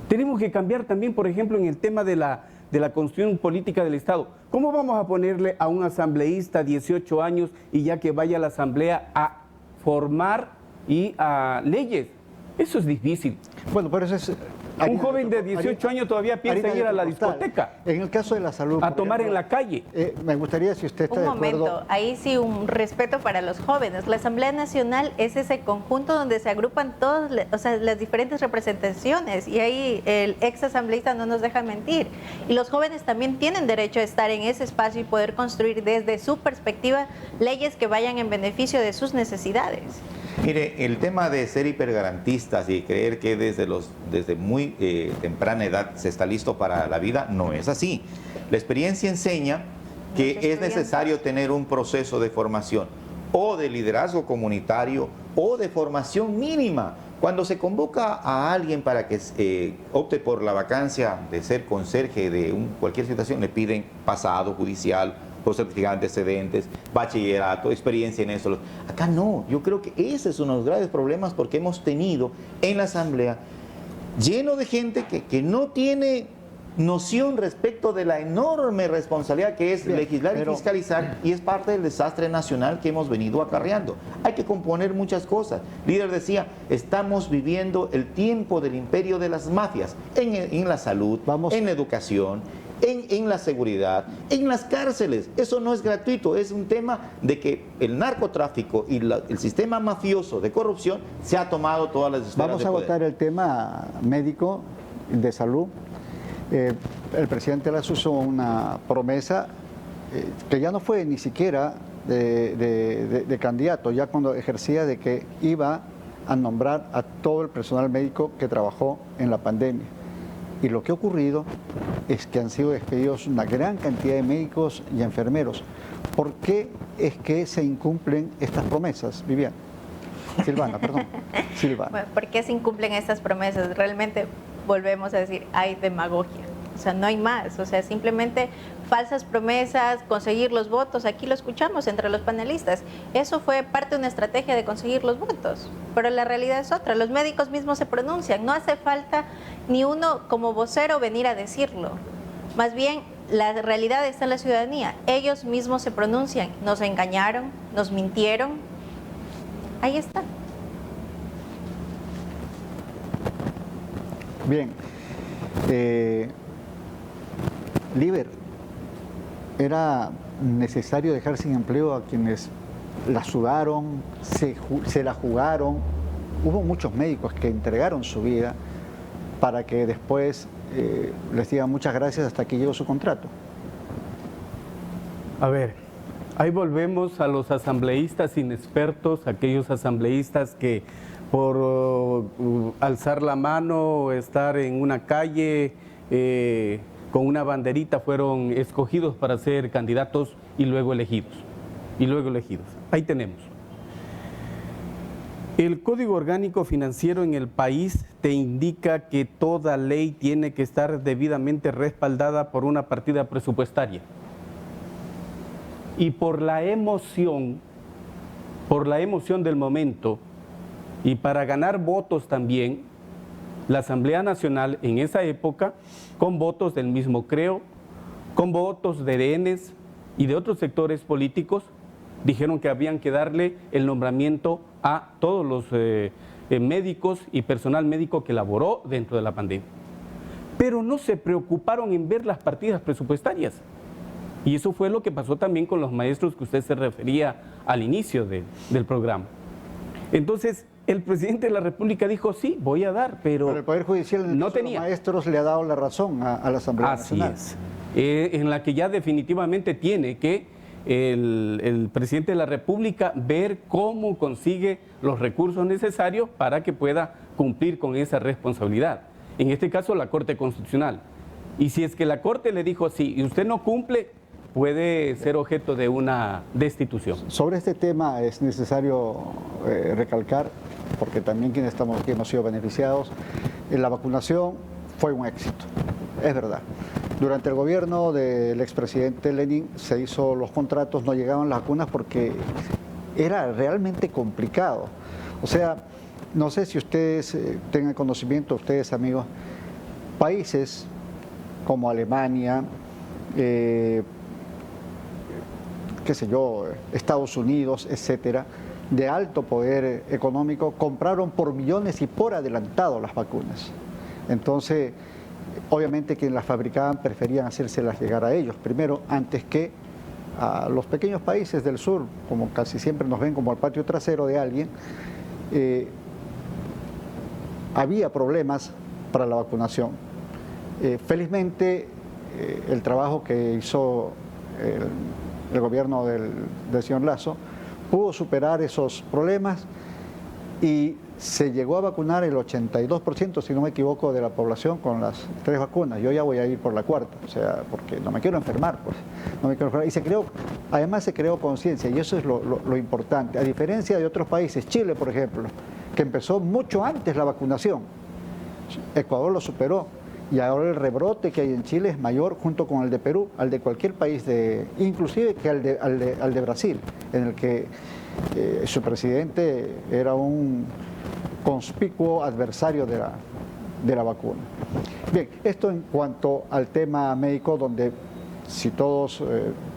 Tenemos que cambiar también, por ejemplo, en el tema de la construcción política del Estado. ¿Cómo vamos a ponerle a un asambleísta 18 años y ya que vaya a la asamblea a formar y a leyes? Eso es difícil. Bueno, pero eso es... Un joven de 18 años todavía piensa en ir a la discoteca. En el caso de la salud... A tomar en la calle. Me gustaría, si usted está de acuerdo... Un momento, ahí sí un respeto para los jóvenes. La Asamblea Nacional es ese conjunto donde se agrupan todas, o sea, las diferentes representaciones, y ahí el ex asambleísta no nos deja mentir. Y los jóvenes también tienen derecho a estar en ese espacio y poder construir desde su perspectiva leyes que vayan en beneficio de sus necesidades. Mire, el tema de ser hipergarantistas y creer que desde muy temprana edad se está listo para la vida, no es así. La experiencia enseña que es necesario tener un proceso de formación o de liderazgo comunitario o de formación mínima. Cuando se convoca a alguien para que opte por la vacancia de ser conserje de cualquier situación, le piden pasado judicial, por certificado de antecedentes, bachillerato, experiencia en eso. Acá no, yo creo que ese es uno de los graves problemas, porque hemos tenido en la Asamblea lleno de gente que no tiene noción respecto de la enorme responsabilidad que es legislar y fiscalizar, y es parte del desastre nacional que hemos venido acarreando. Hay que componer muchas cosas. El líder decía, estamos viviendo el tiempo del imperio de las mafias en la salud, en la educación, en la seguridad, en las cárceles. Eso no es gratuito, es un tema de que el narcotráfico y el sistema mafioso de corrupción se ha tomado todas las esferas de poder. Vamos a votar el tema médico, de salud. El presidente Lasso hizo una promesa que ya no fue ni siquiera de candidato, ya cuando ejercía, de que iba a nombrar a todo el personal médico que trabajó en la pandemia. Y lo que ha ocurrido es que han sido despedidos una gran cantidad de médicos y enfermeros. ¿Por qué es que se incumplen estas promesas, Viviana? Silvana, perdón. Silvana. Bueno, ¿por qué se incumplen estas promesas? Realmente volvemos a decir, hay demagogia. O sea, no hay más. O sea, simplemente falsas promesas, conseguir los votos. Aquí lo escuchamos entre los panelistas. Eso fue parte de una estrategia de conseguir los votos. Pero la realidad es otra. Los médicos mismos se pronuncian. No hace falta ni uno como vocero venir a decirlo. Más bien, la realidad está en la ciudadanía. Ellos mismos se pronuncian, nos engañaron, nos mintieron. Ahí está. Bien. Liber, ¿era necesario dejar sin empleo a quienes la sudaron, se la jugaron? Hubo muchos médicos que entregaron su vida para que después les digan muchas gracias hasta que llegó su contrato. A ver, ahí volvemos a los asambleístas inexpertos, aquellos asambleístas que por alzar la mano, estar en una calle con una banderita fueron escogidos para ser candidatos y luego elegidos. Ahí tenemos. El Código Orgánico Financiero en el país te indica que toda ley tiene que estar debidamente respaldada por una partida presupuestaria. Y por la emoción del momento, y para ganar votos también, la Asamblea Nacional en esa época, con votos del mismo Creo, con votos de ENES y de otros sectores políticos, dijeron que habían que darle el nombramiento a todos los médicos y personal médico que laboró dentro de la pandemia. Pero no se preocuparon en ver las partidas presupuestarias. Y eso fue lo que pasó también con los maestros que usted se refería al inicio del programa. Entonces, el presidente de la República dijo, sí, voy a dar, pero el Poder Judicial en el no caso de tenía. Los maestros le ha dado la razón a la Asamblea Nacional. Así es. En la que ya definitivamente tiene que el presidente de la República ver cómo consigue los recursos necesarios para que pueda cumplir con esa responsabilidad. En este caso, la Corte Constitucional. Y si es que la Corte le dijo sí y usted no cumple, puede ser objeto de una destitución. Sobre este tema es necesario recalcar, porque también quienes estamos aquí hemos sido beneficiados, la vacunación fue un éxito, es verdad. Durante el gobierno del expresidente Lenin se hizo los contratos, no llegaban las vacunas porque era realmente complicado. O sea, no sé si ustedes tengan conocimiento, ustedes amigos, países como Alemania, qué sé yo, Estados Unidos, etcétera, de alto poder económico, compraron por millones y por adelantado las vacunas. Entonces, obviamente quienes las fabricaban preferían hacérselas llegar a ellos primero, antes que a los pequeños países del sur, como casi siempre nos ven como el patio trasero de alguien. Había problemas para la vacunación. Felizmente, el trabajo que hizo el gobierno del señor Lasso pudo superar esos problemas y se llegó a vacunar el 82%, si no me equivoco, de la población con las 3 vacunas. Yo ya voy a ir por la 4ª, o sea, porque no me quiero enfermar, pues. No me quiero enfermar. Y además se creó conciencia, y eso es lo importante. A diferencia de otros países, Chile, por ejemplo, que empezó mucho antes la vacunación, Ecuador lo superó, y ahora el rebrote que hay en Chile es mayor junto con el de Perú, al de cualquier país, inclusive que al de Brasil, en el que su presidente era un conspicuo adversario de la vacuna. Bien, esto en cuanto al tema médico, donde si todos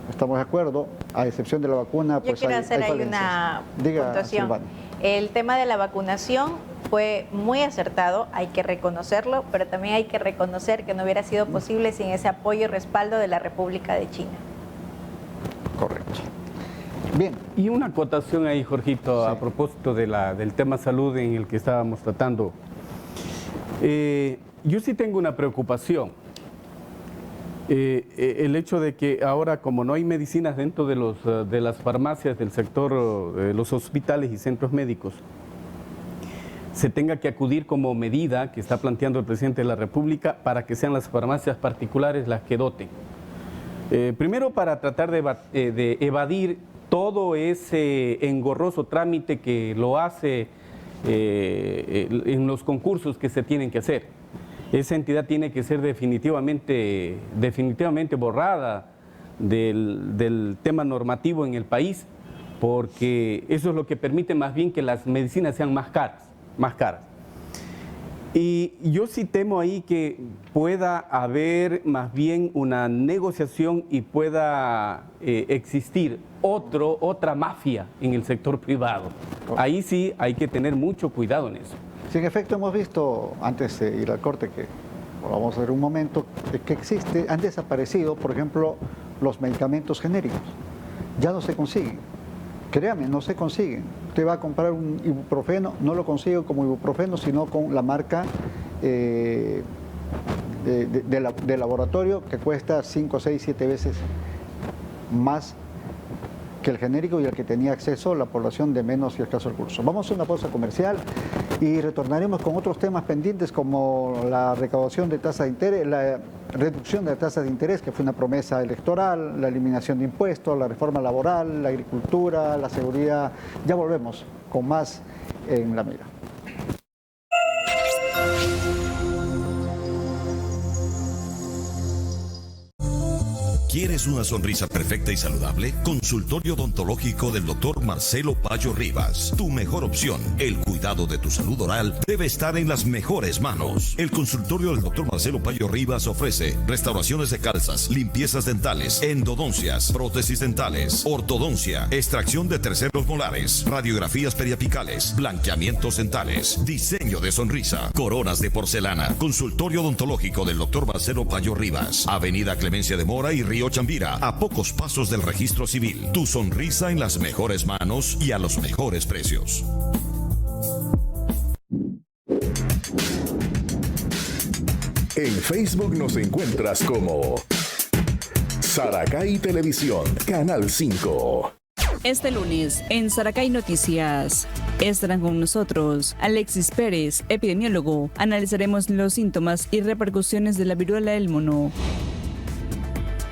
estamos de acuerdo, a excepción de la vacuna, pues yo quiero hacer ahí una puntuación. Silvana. El tema de la vacunación fue muy acertado, hay que reconocerlo, pero también hay que reconocer que no hubiera sido posible sin ese apoyo y respaldo de la República de China. Correcto. Bien. Y una acotación ahí, Jorgito, Sí. a propósito del tema salud en el que estábamos tratando. Yo sí tengo una preocupación. El hecho de que ahora, como no hay medicinas dentro de las farmacias del sector, los hospitales y centros médicos, se tenga que acudir como medida que está planteando el presidente de la República para que sean las farmacias particulares las que doten. Primero, para tratar de evadir todo ese engorroso trámite que lo hace en los concursos que se tienen que hacer. Esa entidad tiene que ser definitivamente borrada del tema normativo en el país, porque eso es lo que permite más bien que las medicinas sean más caras. Y yo sí temo ahí que pueda haber más bien una negociación y pueda existir otra mafia en el sector privado. Ahí sí hay que tener mucho cuidado en eso. Sí, en efecto hemos visto, antes de ir al corte, que vamos a ver un momento, que existe, han desaparecido, por ejemplo, los medicamentos genéricos. Ya no se consiguen. Créame, no se consiguen. Usted va a comprar un ibuprofeno, no lo consigue como ibuprofeno, sino con la marca de laboratorio, que cuesta 5, 6, 7 veces más que el genérico y al que tenía acceso la población de menos y escaso recursos. Vamos a una pausa comercial y retornaremos con otros temas pendientes como la recaudación de tasas de interés, la reducción de la tasa de interés, que fue una promesa electoral, la eliminación de impuestos, la reforma laboral, la agricultura, la seguridad. Ya volvemos con más en La Mira. ¿Quieres una sonrisa perfecta y saludable? Consultorio odontológico del Dr. Marcelo Payo Rivas. Tu mejor opción. El cuidado de tu salud oral debe estar en las mejores manos. El consultorio del Dr. Marcelo Payo Rivas ofrece restauraciones de calzas, limpiezas dentales, endodoncias, prótesis dentales, ortodoncia, extracción de terceros molares, radiografías periapicales, blanqueamientos dentales, diseño de sonrisa, coronas de porcelana. Consultorio odontológico del Dr. Marcelo Payo Rivas. Avenida Clemencia de Mora y Río Chambira, a pocos pasos del registro civil. Tu sonrisa en las mejores manos y a los mejores precios. En Facebook nos encuentras como Saracay Televisión, Canal 5. Este lunes, en Saracay Noticias, estarán con nosotros Alexis Pérez, epidemiólogo. Analizaremos los síntomas y repercusiones de la viruela del mono.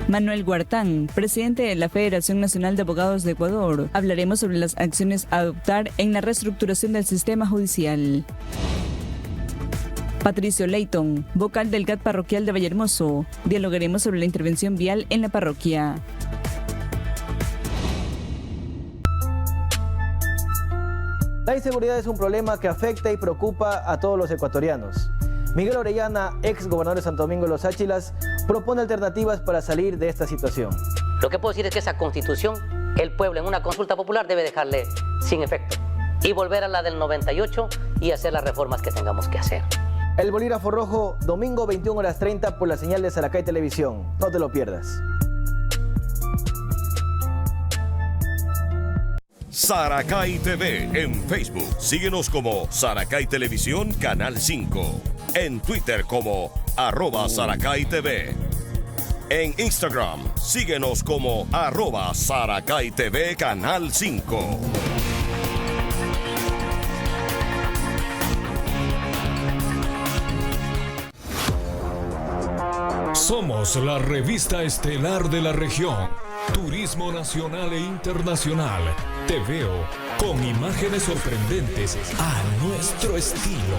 Manuel Guartán, presidente de la Federación Nacional de Abogados de Ecuador. Hablaremos sobre las acciones a adoptar en la reestructuración del sistema judicial. Patricio Leighton, vocal del GAT parroquial de Vallehermoso. Dialogaremos sobre la intervención vial en la parroquia. La inseguridad es un problema que afecta y preocupa a todos los ecuatorianos. Miguel Orellana, ex gobernador de Santo Domingo de los Áchilas, propone alternativas para salir de esta situación. Lo que puedo decir es que esa constitución, el pueblo en una consulta popular debe dejarle sin efecto y volver a la del 98 y hacer las reformas que tengamos que hacer. El bolígrafo rojo, domingo 21:30 por la señal de Saracay Televisión. No te lo pierdas. Saracay TV en Facebook. Síguenos como Saracay Televisión Canal 5. En Twitter como @SaracayTV. En Instagram, síguenos como @SaracayTV Canal 5. Somos la revista estelar de la región. Turismo nacional e internacional. Te veo con imágenes sorprendentes a nuestro estilo.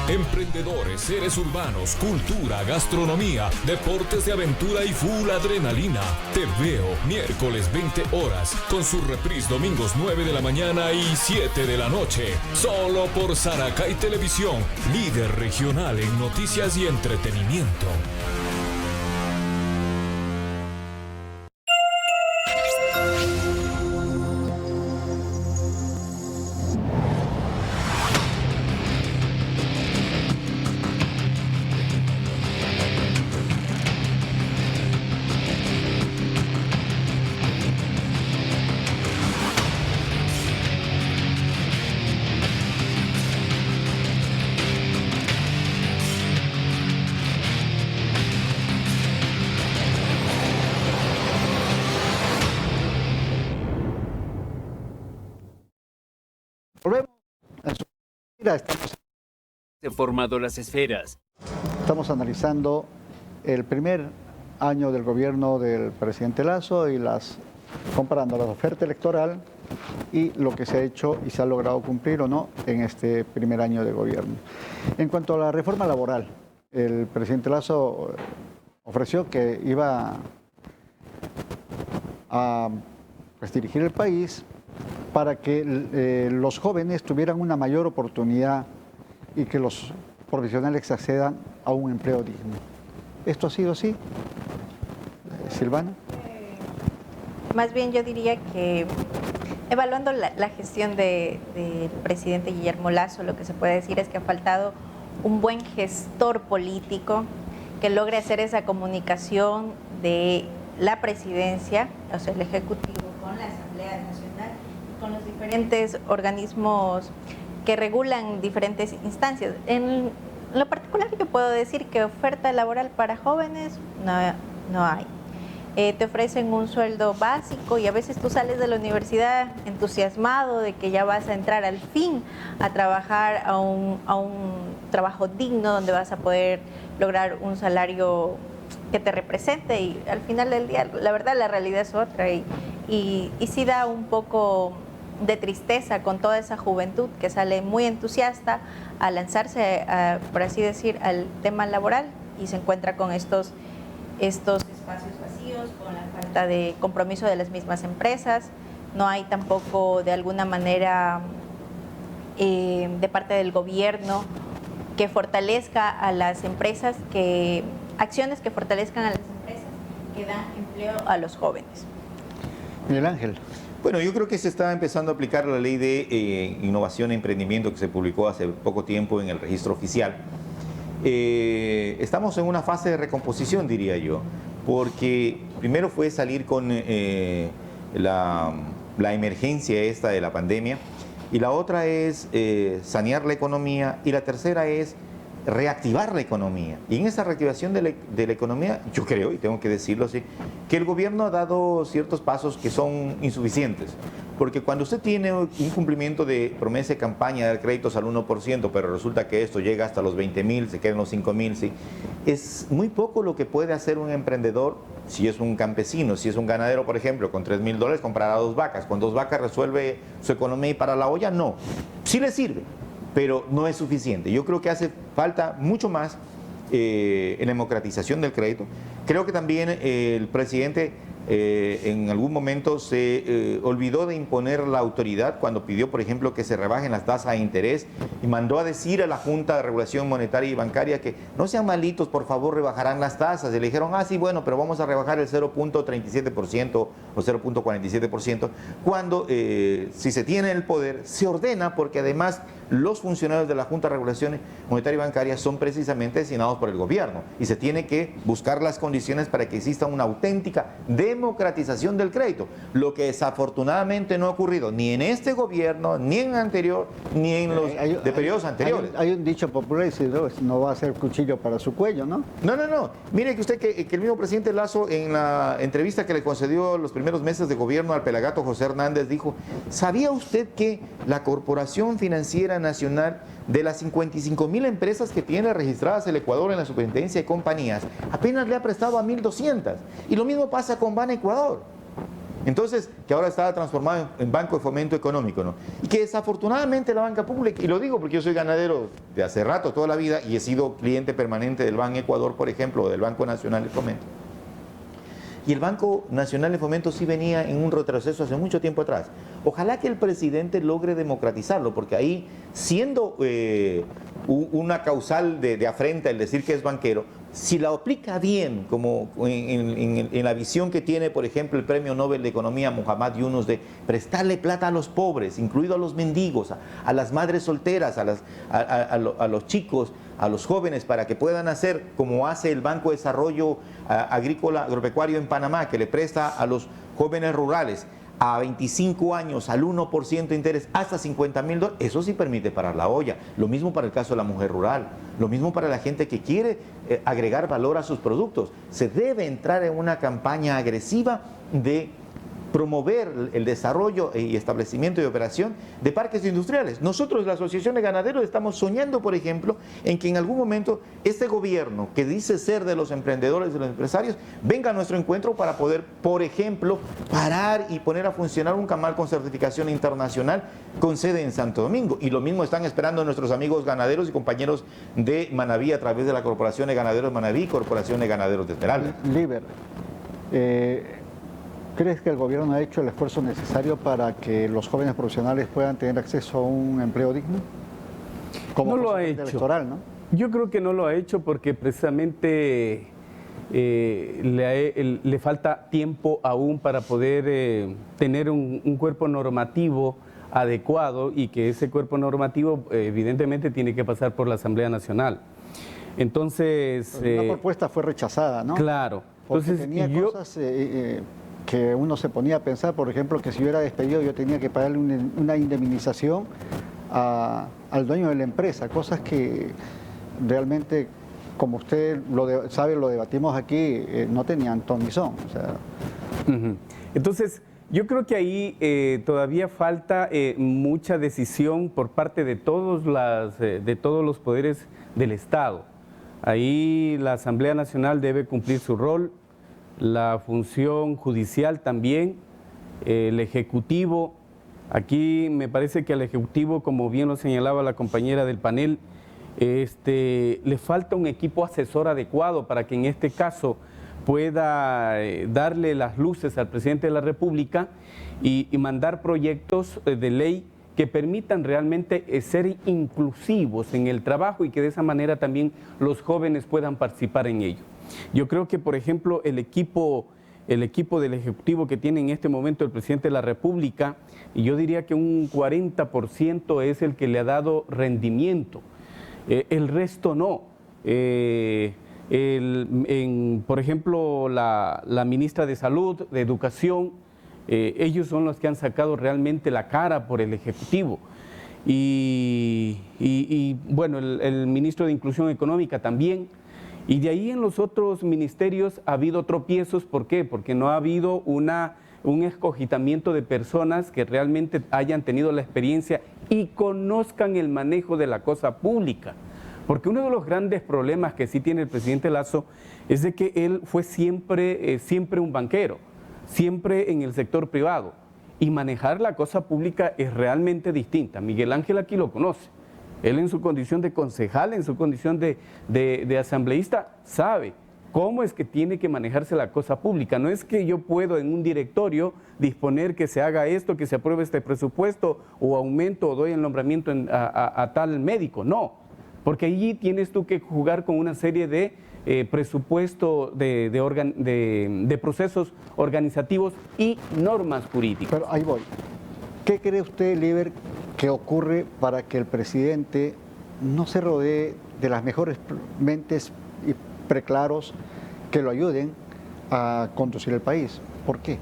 Emprendedores, seres urbanos, cultura, gastronomía, deportes de aventura y full adrenalina. Te veo miércoles 20 horas con su reprise domingos 9 de la mañana y 7 de la noche. Solo por Saracay Televisión, líder regional en noticias y entretenimiento. Volvemos. Se formado las esferas. Estamos analizando el primer año del gobierno del presidente Lasso y comparando la oferta electoral y lo que se ha hecho y se ha logrado cumplir o no en este primer año de gobierno. En cuanto a la reforma laboral, el presidente Lasso ofreció que iba a dirigir el país para que los jóvenes tuvieran una mayor oportunidad y que los profesionales accedan a un empleo digno. ¿Esto ha sido así? Silvana. Más bien yo diría que evaluando la gestión del presidente Guillermo Lasso, lo que se puede decir es que ha faltado un buen gestor político que logre hacer esa comunicación de la presidencia, o sea, el Ejecutivo, con la Asamblea Nacional y con los diferentes organismos que regulan diferentes instancias. En lo particular yo puedo decir que oferta laboral para jóvenes no hay. Te ofrecen un sueldo básico y a veces tú sales de la universidad entusiasmado de que ya vas a entrar al fin a trabajar a un trabajo digno donde vas a poder lograr un salario que te represente, y al final del día la verdad la realidad es otra y sí da un poco de tristeza con toda esa juventud que sale muy entusiasta a lanzarse, por así decir, al tema laboral y se encuentra con estos espacios vacíos, con la falta de compromiso de las mismas empresas. No hay tampoco de alguna manera de parte del gobierno que fortalezca a las empresas, acciones que fortalezcan a las empresas que dan empleo a los jóvenes. Miguel Ángel. Bueno, yo creo que se está empezando a aplicar la ley de innovación e emprendimiento que se publicó hace poco tiempo en el registro oficial. Estamos en una fase de recomposición, diría yo, porque primero fue salir con la emergencia esta de la pandemia, y la otra es sanear la economía, y la tercera es reactivar la economía. Y en esa reactivación de la economía, yo creo, y tengo que decirlo así, que el gobierno ha dado ciertos pasos que son insuficientes. Porque cuando usted tiene un cumplimiento de promesa de campaña de dar créditos al 1%, pero resulta que esto llega hasta los 20.000, se quedan los 5.000, ¿sí? Es muy poco lo que puede hacer un emprendedor, si es un campesino, si es un ganadero, por ejemplo, con $3.000 comprará 2 vacas. ¿Con 2 vacas resuelve su economía y para la olla? No. Sí le sirve, pero no es suficiente. Yo creo que hace falta mucho más en la democratización del crédito. Creo que también el presidente en algún momento se olvidó de imponer la autoridad cuando pidió, por ejemplo, que se rebajen las tasas de interés, y mandó a decir a la Junta de Regulación Monetaria y Bancaria que no sean malitos, por favor, rebajarán las tasas. Y le dijeron, sí, bueno, pero vamos a rebajar el 0.37% o 0.47%, cuando si se tiene el poder, se ordena, porque además los funcionarios de la Junta de Regulación Monetaria y Bancaria son precisamente designados por el gobierno, y se tiene que buscar las condiciones para que exista una auténtica democratización del crédito, lo que desafortunadamente no ha ocurrido ni en este gobierno, ni en anterior, ni en los de periodos anteriores. Hay un dicho popular y dice, no va a ser cuchillo para su cuello, ¿no? No. Mire que usted, que el mismo presidente Lasso, en la entrevista que le concedió los primeros meses de gobierno al pelagato José Hernández, dijo, ¿sabía usted que la Corporación Financiera Nacional, de las 55.000 empresas que tiene registradas el Ecuador en la Superintendencia de Compañías, apenas le ha prestado a 1.200? Y lo mismo pasa con Ban Ecuador. Entonces, que ahora está transformado en Banco de Fomento Económico, ¿no? Y que desafortunadamente la banca pública, y lo digo porque yo soy ganadero de hace rato, toda la vida, y he sido cliente permanente del Ban Ecuador, por ejemplo, o del Banco Nacional de Fomento. Y el Banco Nacional de Fomento sí venía en un retroceso hace mucho tiempo atrás. Ojalá que el presidente logre democratizarlo, porque ahí, siendo una causal de afrenta el decir que es banquero, si la aplica bien, como en la visión que tiene, por ejemplo, el Premio Nobel de Economía Muhammad Yunus, de prestarle plata a los pobres, incluido a los mendigos, a las madres solteras, a los chicos, a los jóvenes, para que puedan hacer como hace el Banco de Desarrollo Agrícola Agropecuario en Panamá, que le presta a los jóvenes rurales a 25 años al 1% de interés hasta $50.000, eso sí permite parar la olla. Lo mismo para el caso de la mujer rural, lo mismo para la gente que quiere agregar valor a sus productos. Se debe entrar en una campaña agresiva de promover el desarrollo y establecimiento y operación de parques industriales. Nosotros, la Asociación de Ganaderos, estamos soñando, por ejemplo, en que en algún momento este gobierno, que dice ser de los emprendedores, de los empresarios, venga a nuestro encuentro para poder, por ejemplo, parar y poner a funcionar un canal con certificación internacional con sede en Santo Domingo. Y lo mismo están esperando nuestros amigos ganaderos y compañeros de Manaví a través de la Corporación de Ganaderos Manaví y Corporación de Ganaderos de Esmeralda. Liber, ¿Crees que el gobierno ha hecho el esfuerzo necesario para que los jóvenes profesionales puedan tener acceso a un empleo digno? Como no lo ha hecho. Electoral, ¿no? Yo creo que no lo ha hecho porque precisamente le falta tiempo aún para poder tener un cuerpo normativo adecuado, y que ese cuerpo normativo evidentemente tiene que pasar por la Asamblea Nacional. Entonces... la propuesta fue rechazada, ¿no? Claro. Porque entonces, tenía cosas que uno se ponía a pensar, por ejemplo, que si yo era despedido yo tenía que pagarle una indemnización al dueño de la empresa, cosas que realmente, como usted sabe, lo debatimos aquí, no tenían ton ni son. O sea. Entonces, yo creo que ahí todavía falta mucha decisión por parte de todos los poderes del Estado. Ahí la Asamblea Nacional debe cumplir su rol, la función judicial también, el Ejecutivo. Aquí me parece que al Ejecutivo, como bien lo señalaba la compañera del panel, le falta un equipo asesor adecuado para que en este caso pueda darle las luces al presidente de la República y mandar proyectos de ley que permitan realmente ser inclusivos en el trabajo, y que de esa manera también los jóvenes puedan participar en ello. Yo creo que, por ejemplo, el equipo del Ejecutivo que tiene en este momento el presidente de la República, y yo diría que un 40% es el que le ha dado rendimiento, el resto no. Por ejemplo, la ministra de Salud, de Educación, ellos son los que han sacado realmente la cara por el Ejecutivo. Y bueno, el ministro de Inclusión Económica también. Y de ahí en los otros ministerios ha habido tropiezos. ¿Por qué? Porque no ha habido un escogitamiento de personas que realmente hayan tenido la experiencia y conozcan el manejo de la cosa pública. Porque uno de los grandes problemas que sí tiene el presidente Lasso es de que él fue siempre un banquero, siempre en el sector privado. Y manejar la cosa pública es realmente distinta. Miguel Ángel aquí lo conoce. Él, en su condición de concejal, en su condición de asambleísta, sabe cómo es que tiene que manejarse la cosa pública. No es que yo puedo en un directorio disponer que se haga esto, que se apruebe este presupuesto o aumento o doy el nombramiento a tal médico. No, porque allí tienes tú que jugar con una serie de presupuesto de procesos organizativos y normas jurídicas. Pero ahí voy. ¿Qué cree usted, Liber, que ocurre para que el presidente no se rodee de las mejores mentes y preclaros que lo ayuden a conducir el país? ¿Por qué?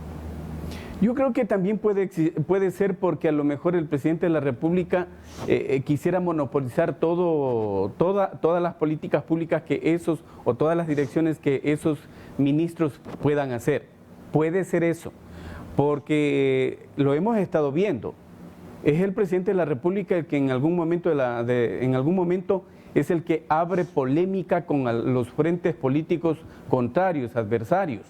Yo creo que también puede ser porque a lo mejor el presidente de la República quisiera monopolizar todas las políticas públicas o todas las direcciones que esos ministros puedan hacer. Puede ser eso, porque lo hemos estado viendo. Es el presidente de la República el que en algún momento es el que abre polémica con los frentes políticos contrarios, adversarios.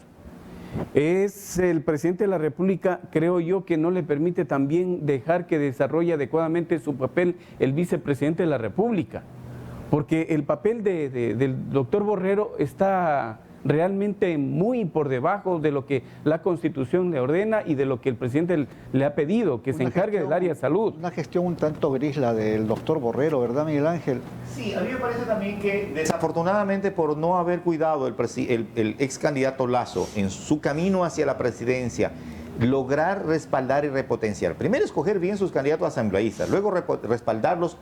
Es el presidente de la República, creo yo, que no le permite también dejar que desarrolle adecuadamente su papel el vicepresidente de la República, porque el papel del doctor Borrero está realmente muy por debajo de lo que la Constitución le ordena y de lo que el presidente le ha pedido, que se encargue del área de salud. Una gestión un tanto gris la del doctor Borrero, ¿verdad, Miguel Ángel? Sí, a mí me parece también que desafortunadamente por no haber cuidado el ex candidato Lasso en su camino hacia la presidencia, lograr respaldar y repotenciar. Primero, escoger bien sus candidatos asambleístas, luego respaldarlos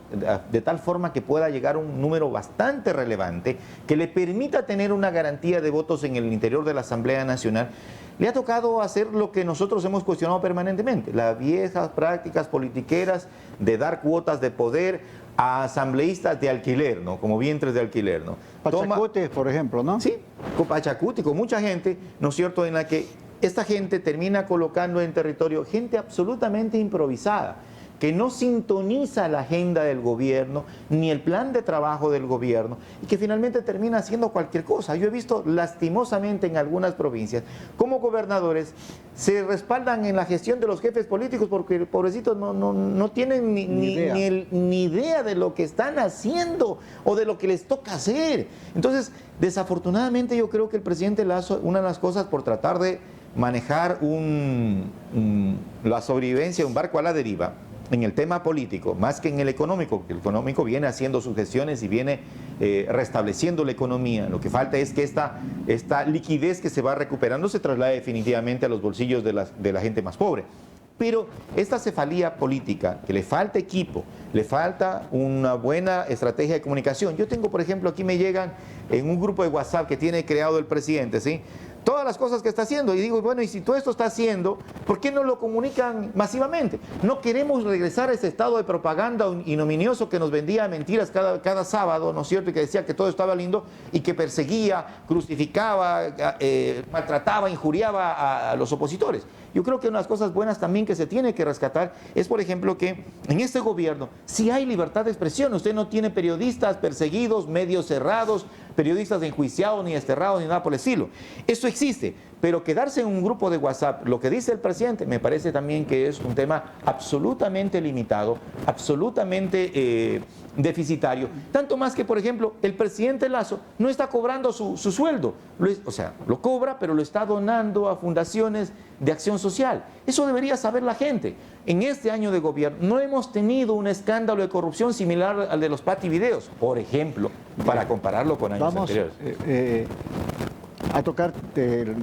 de tal forma que pueda llegar a un número bastante relevante que le permita tener una garantía de votos en el interior de la Asamblea Nacional. Le ha tocado hacer lo que nosotros hemos cuestionado permanentemente, las viejas prácticas politiqueras de dar cuotas de poder a asambleístas de alquiler, ¿no? Como vientres de alquiler, ¿no? Pachacuti, por ejemplo, ¿no? Sí, con Pachacuti, con mucha gente, ¿no es cierto?, en la que esta gente termina colocando en territorio gente absolutamente improvisada, que no sintoniza la agenda del gobierno, ni el plan de trabajo del gobierno, y que finalmente termina haciendo cualquier cosa. Yo he visto lastimosamente en algunas provincias cómo gobernadores se respaldan en la gestión de los jefes políticos porque pobrecitos no tienen ni idea de lo que están haciendo o de lo que les toca hacer. Entonces, desafortunadamente yo creo que el presidente Lasso, una de las cosas por tratar de manejar la sobrevivencia de un barco a la deriva en el tema político, más que en el económico, porque el económico viene haciendo sus gestiones y viene restableciendo la economía. Lo que falta es que esta liquidez que se va recuperando se traslade definitivamente a los bolsillos de la gente más pobre. Pero esta cefalía política, que le falta equipo, le falta una buena estrategia de comunicación. Yo tengo, por ejemplo, aquí me llegan en un grupo de WhatsApp que tiene creado el presidente, ¿sí?, todas las cosas que está haciendo, y digo, bueno, y si todo esto está haciendo, ¿por qué no lo comunican masivamente? No queremos regresar a ese estado de propaganda ignominioso que nos vendía mentiras cada sábado, ¿no es cierto?, y que decía que todo estaba lindo y que perseguía, crucificaba, maltrataba, injuriaba a los opositores. Yo creo que una de las cosas buenas también que se tiene que rescatar es, por ejemplo, que en este gobierno sí hay libertad de expresión. Usted no tiene periodistas perseguidos, medios cerrados, periodistas enjuiciados, ni desterrados, ni nada por el estilo. Eso existe, pero quedarse en un grupo de WhatsApp, lo que dice el presidente, me parece también que es un tema absolutamente limitado, absolutamente deficitario. Tanto más que, por ejemplo, el presidente Lasso no está cobrando su sueldo. O sea, lo cobra, pero lo está donando a fundaciones de acción social. Eso debería saber la gente. En este año de gobierno no hemos tenido un escándalo de corrupción similar al de los pativideos, por ejemplo, para compararlo con años anteriores. A tocar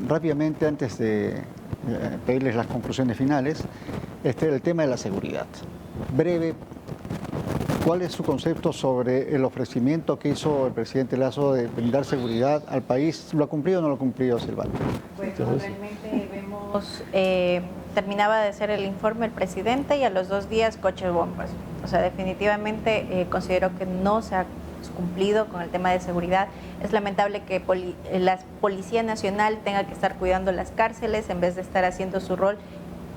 rápidamente, antes de pedirles las conclusiones finales, el tema de la seguridad. Breve, ¿cuál es su concepto sobre el ofrecimiento que hizo el presidente Lasso de brindar seguridad al país? ¿Lo ha cumplido o no lo ha cumplido, Silvana? Pues realmente vemos, terminaba de hacer el informe el presidente y a los 2 días coches bombas. O sea, definitivamente considero que no se ha cumplido con el tema de seguridad. Es lamentable que la Policía Nacional tenga que estar cuidando las cárceles en vez de estar haciendo su rol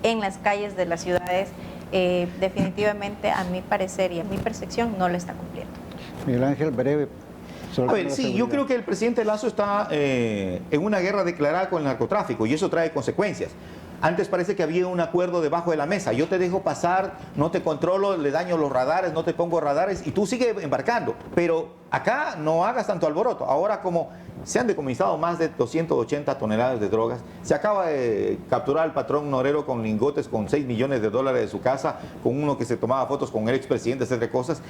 en las calles de las ciudades. Definitivamente, a mi parecer y a mi percepción, no lo está cumpliendo. Miguel Ángel, breve. A ver, sí, yo creo que el presidente Lasso está en una guerra declarada con el narcotráfico y eso trae consecuencias. Antes parece que había un acuerdo debajo de la mesa. Yo te dejo pasar, no te controlo, le daño los radares, no te pongo radares y tú sigues embarcando. Pero acá no hagas tanto alboroto. Ahora, como se han decomisado más de 280 toneladas de drogas, se acaba de capturar al patrón Norero con lingotes con $6 millones de su casa, con uno que se tomaba fotos con el expresidente, etcétera, cosas.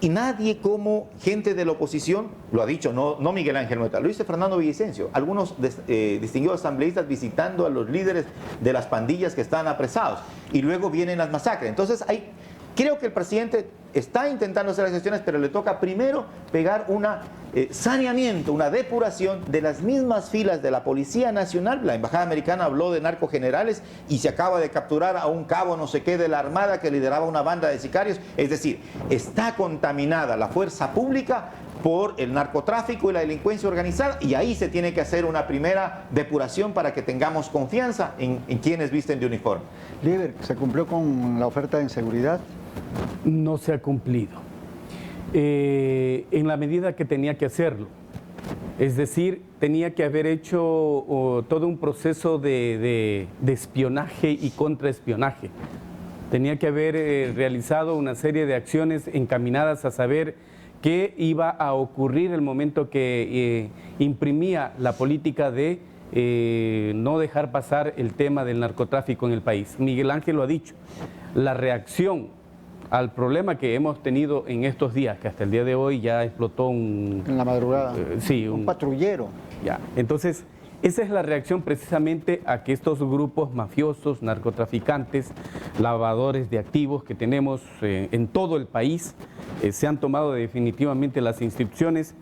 Y nadie como gente de la oposición, lo ha dicho, no Miguel Ángel Nueta, lo dice Fernando Villavicencio, algunos distinguidos asambleístas visitando a los líderes de las pandillas que están apresados. Y luego vienen las masacres. Entonces, creo que el presidente está intentando hacer las gestiones, pero le toca primero pegar un saneamiento, una depuración de las mismas filas de la Policía Nacional. La Embajada Americana habló de narcogenerales y se acaba de capturar a un cabo no sé qué de la Armada que lideraba una banda de sicarios. Es decir, está contaminada la fuerza pública por el narcotráfico y la delincuencia organizada, y ahí se tiene que hacer una primera depuración para que tengamos confianza en quienes visten de uniforme. Líder, ¿se cumplió con la oferta de inseguridad? No se ha cumplido. En la medida que tenía que hacerlo. Es decir, tenía que haber hecho todo un proceso de espionaje y contraespionaje. Tenía que haber realizado una serie de acciones encaminadas a saber qué iba a ocurrir el momento que imprimía la política de no dejar pasar el tema del narcotráfico en el país. Miguel Ángel lo ha dicho, la reacción al problema que hemos tenido en estos días, que hasta el día de hoy ya explotó en la madrugada. Sí, un patrullero. Ya, entonces, esa es la reacción precisamente a que estos grupos mafiosos, narcotraficantes, lavadores de activos que tenemos en todo el país, se han tomado definitivamente las instituciones,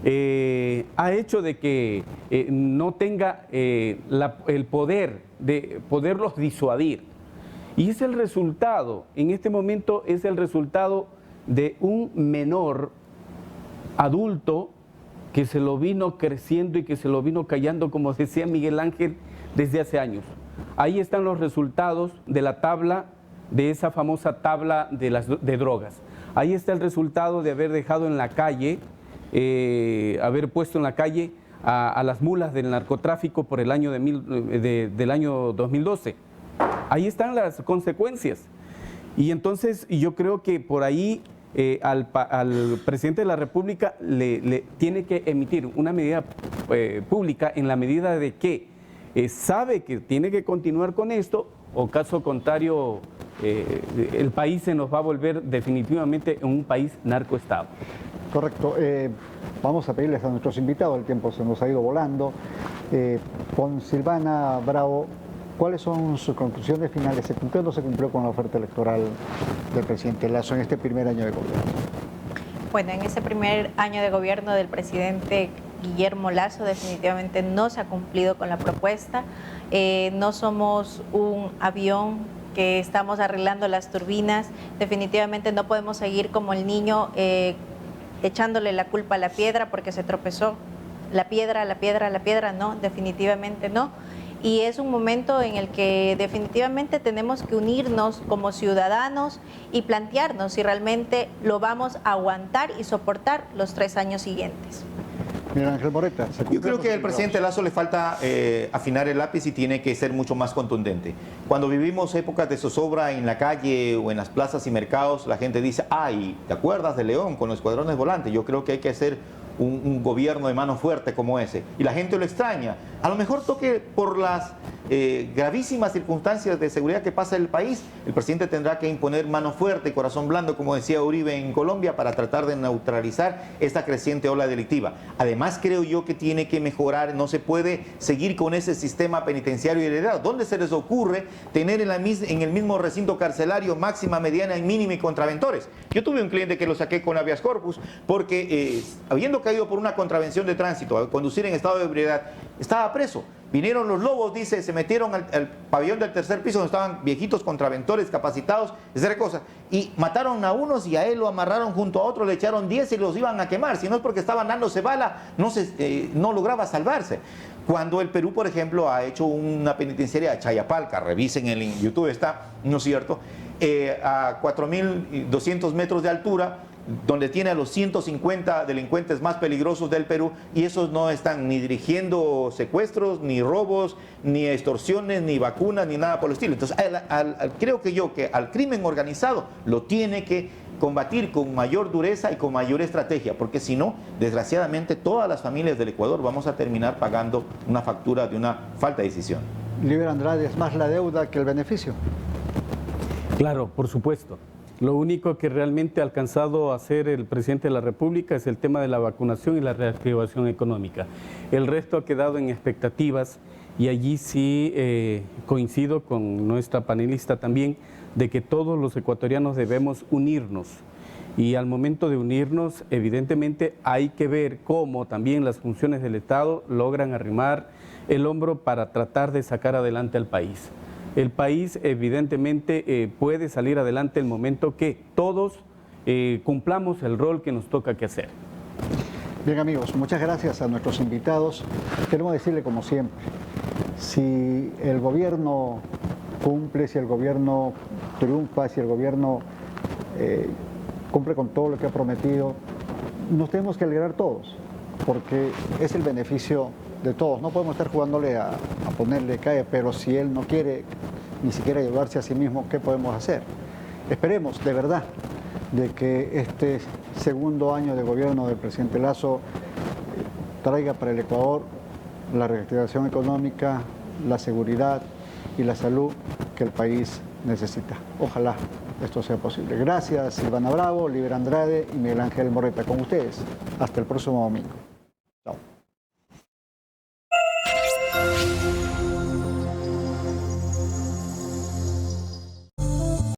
ha hecho de que no tenga el poder de poderlos disuadir. Y es el resultado, en este momento es el resultado de un menor adulto que se lo vino creciendo y que se lo vino callando, como decía Miguel Ángel, desde hace años. Ahí están los resultados de la tabla, de esa famosa tabla de drogas. Ahí está el resultado de haber dejado en la calle, haber puesto en la calle a las mulas del narcotráfico por el año del año 2012. Ahí están las consecuencias. Y entonces yo creo que por ahí al presidente de la República le tiene que emitir una medida pública en la medida de que sabe que tiene que continuar con esto, o caso contrario, el país se nos va a volver definitivamente un país narcoestado. Correcto. Vamos a pedirles a nuestros invitados, el tiempo se nos ha ido volando. Con Silvana Bravo, ¿cuáles son sus conclusiones finales? ¿Se cumplió o no se cumplió con la oferta electoral del presidente Lasso en este primer año de gobierno? Bueno, en ese primer año de gobierno del presidente Guillermo Lasso definitivamente no se ha cumplido con la propuesta. No somos un avión que estamos arreglando las turbinas. Definitivamente no podemos seguir como el niño echándole la culpa a la piedra porque se tropezó. La piedra, no, definitivamente no. Y es un momento en el que definitivamente tenemos que unirnos como ciudadanos y plantearnos si realmente lo vamos a aguantar y soportar los 3 años siguientes. Miguel Ángel Moreta. Yo creo que al presidente Lasso le falta afinar el lápiz y tiene que ser mucho más contundente. Cuando vivimos épocas de zozobra en la calle o en las plazas y mercados, la gente dice, ay, ¿te acuerdas de León con los escuadrones volantes? Yo creo que hay que hacer un gobierno de mano fuerte como ese. Y la gente lo extraña. A lo mejor toque por las gravísimas circunstancias de seguridad que pasa en el país, el presidente tendrá que imponer mano fuerte y corazón blando, como decía Uribe en Colombia, para tratar de neutralizar esta creciente ola delictiva. Además, creo yo que tiene que mejorar, no se puede seguir con ese sistema penitenciario heredado. ¿Dónde se les ocurre tener en el mismo recinto carcelario máxima, mediana y mínima y contraventores? Yo tuve un cliente que lo saqué con habeas corpus porque habiendo caído por una contravención de tránsito, al conducir en estado de ebriedad, estaba preso. Vinieron los lobos, dice, se metieron al pabellón del tercer piso donde estaban viejitos contraventores capacitados, etcétera cosa, y mataron a unos y a él lo amarraron junto a otro, le echaron 10 y los iban a quemar. Si no es porque estaban dándose bala, no lograba salvarse. Cuando el Perú, por ejemplo, ha hecho una penitenciaria a Chayapalca, revisen en YouTube, está, ¿no es cierto?, a 4.200 metros de altura, donde tiene a los 150 delincuentes más peligrosos del Perú, y esos no están ni dirigiendo secuestros, ni robos, ni extorsiones, ni vacunas, ni nada por el estilo. Entonces, creo que al crimen organizado lo tiene que combatir con mayor dureza y con mayor estrategia, porque si no, desgraciadamente, todas las familias del Ecuador vamos a terminar pagando una factura de una falta de decisión. Liber Andrade, ¿es más la deuda que el beneficio? Claro, por supuesto. Lo único que realmente ha alcanzado a hacer el presidente de la República es el tema de la vacunación y la reactivación económica. El resto ha quedado en expectativas y allí sí coincido con nuestra panelista también de que todos los ecuatorianos debemos unirnos. Y al momento de unirnos, evidentemente hay que ver cómo también las funciones del Estado logran arrimar el hombro para tratar de sacar adelante al país. El país evidentemente puede salir adelante el momento que todos cumplamos el rol que nos toca que hacer. Bien amigos, muchas gracias a nuestros invitados. Queremos decirle como siempre, si el gobierno cumple, si el gobierno triunfa, si el gobierno cumple con todo lo que ha prometido, nos tenemos que alegrar todos, porque es el beneficio de todos. No podemos estar jugándole a ponerle cae, pero si él no quiere ni siquiera ayudarse a sí mismo, ¿qué podemos hacer? Esperemos de verdad de que este segundo año de gobierno del presidente Lasso traiga para el Ecuador la reactivación económica, la seguridad y la salud que el país necesita. Ojalá esto sea posible. Gracias Silvana Bravo, Liber Andrade y Miguel Ángel Moreta. Con ustedes, hasta el próximo domingo.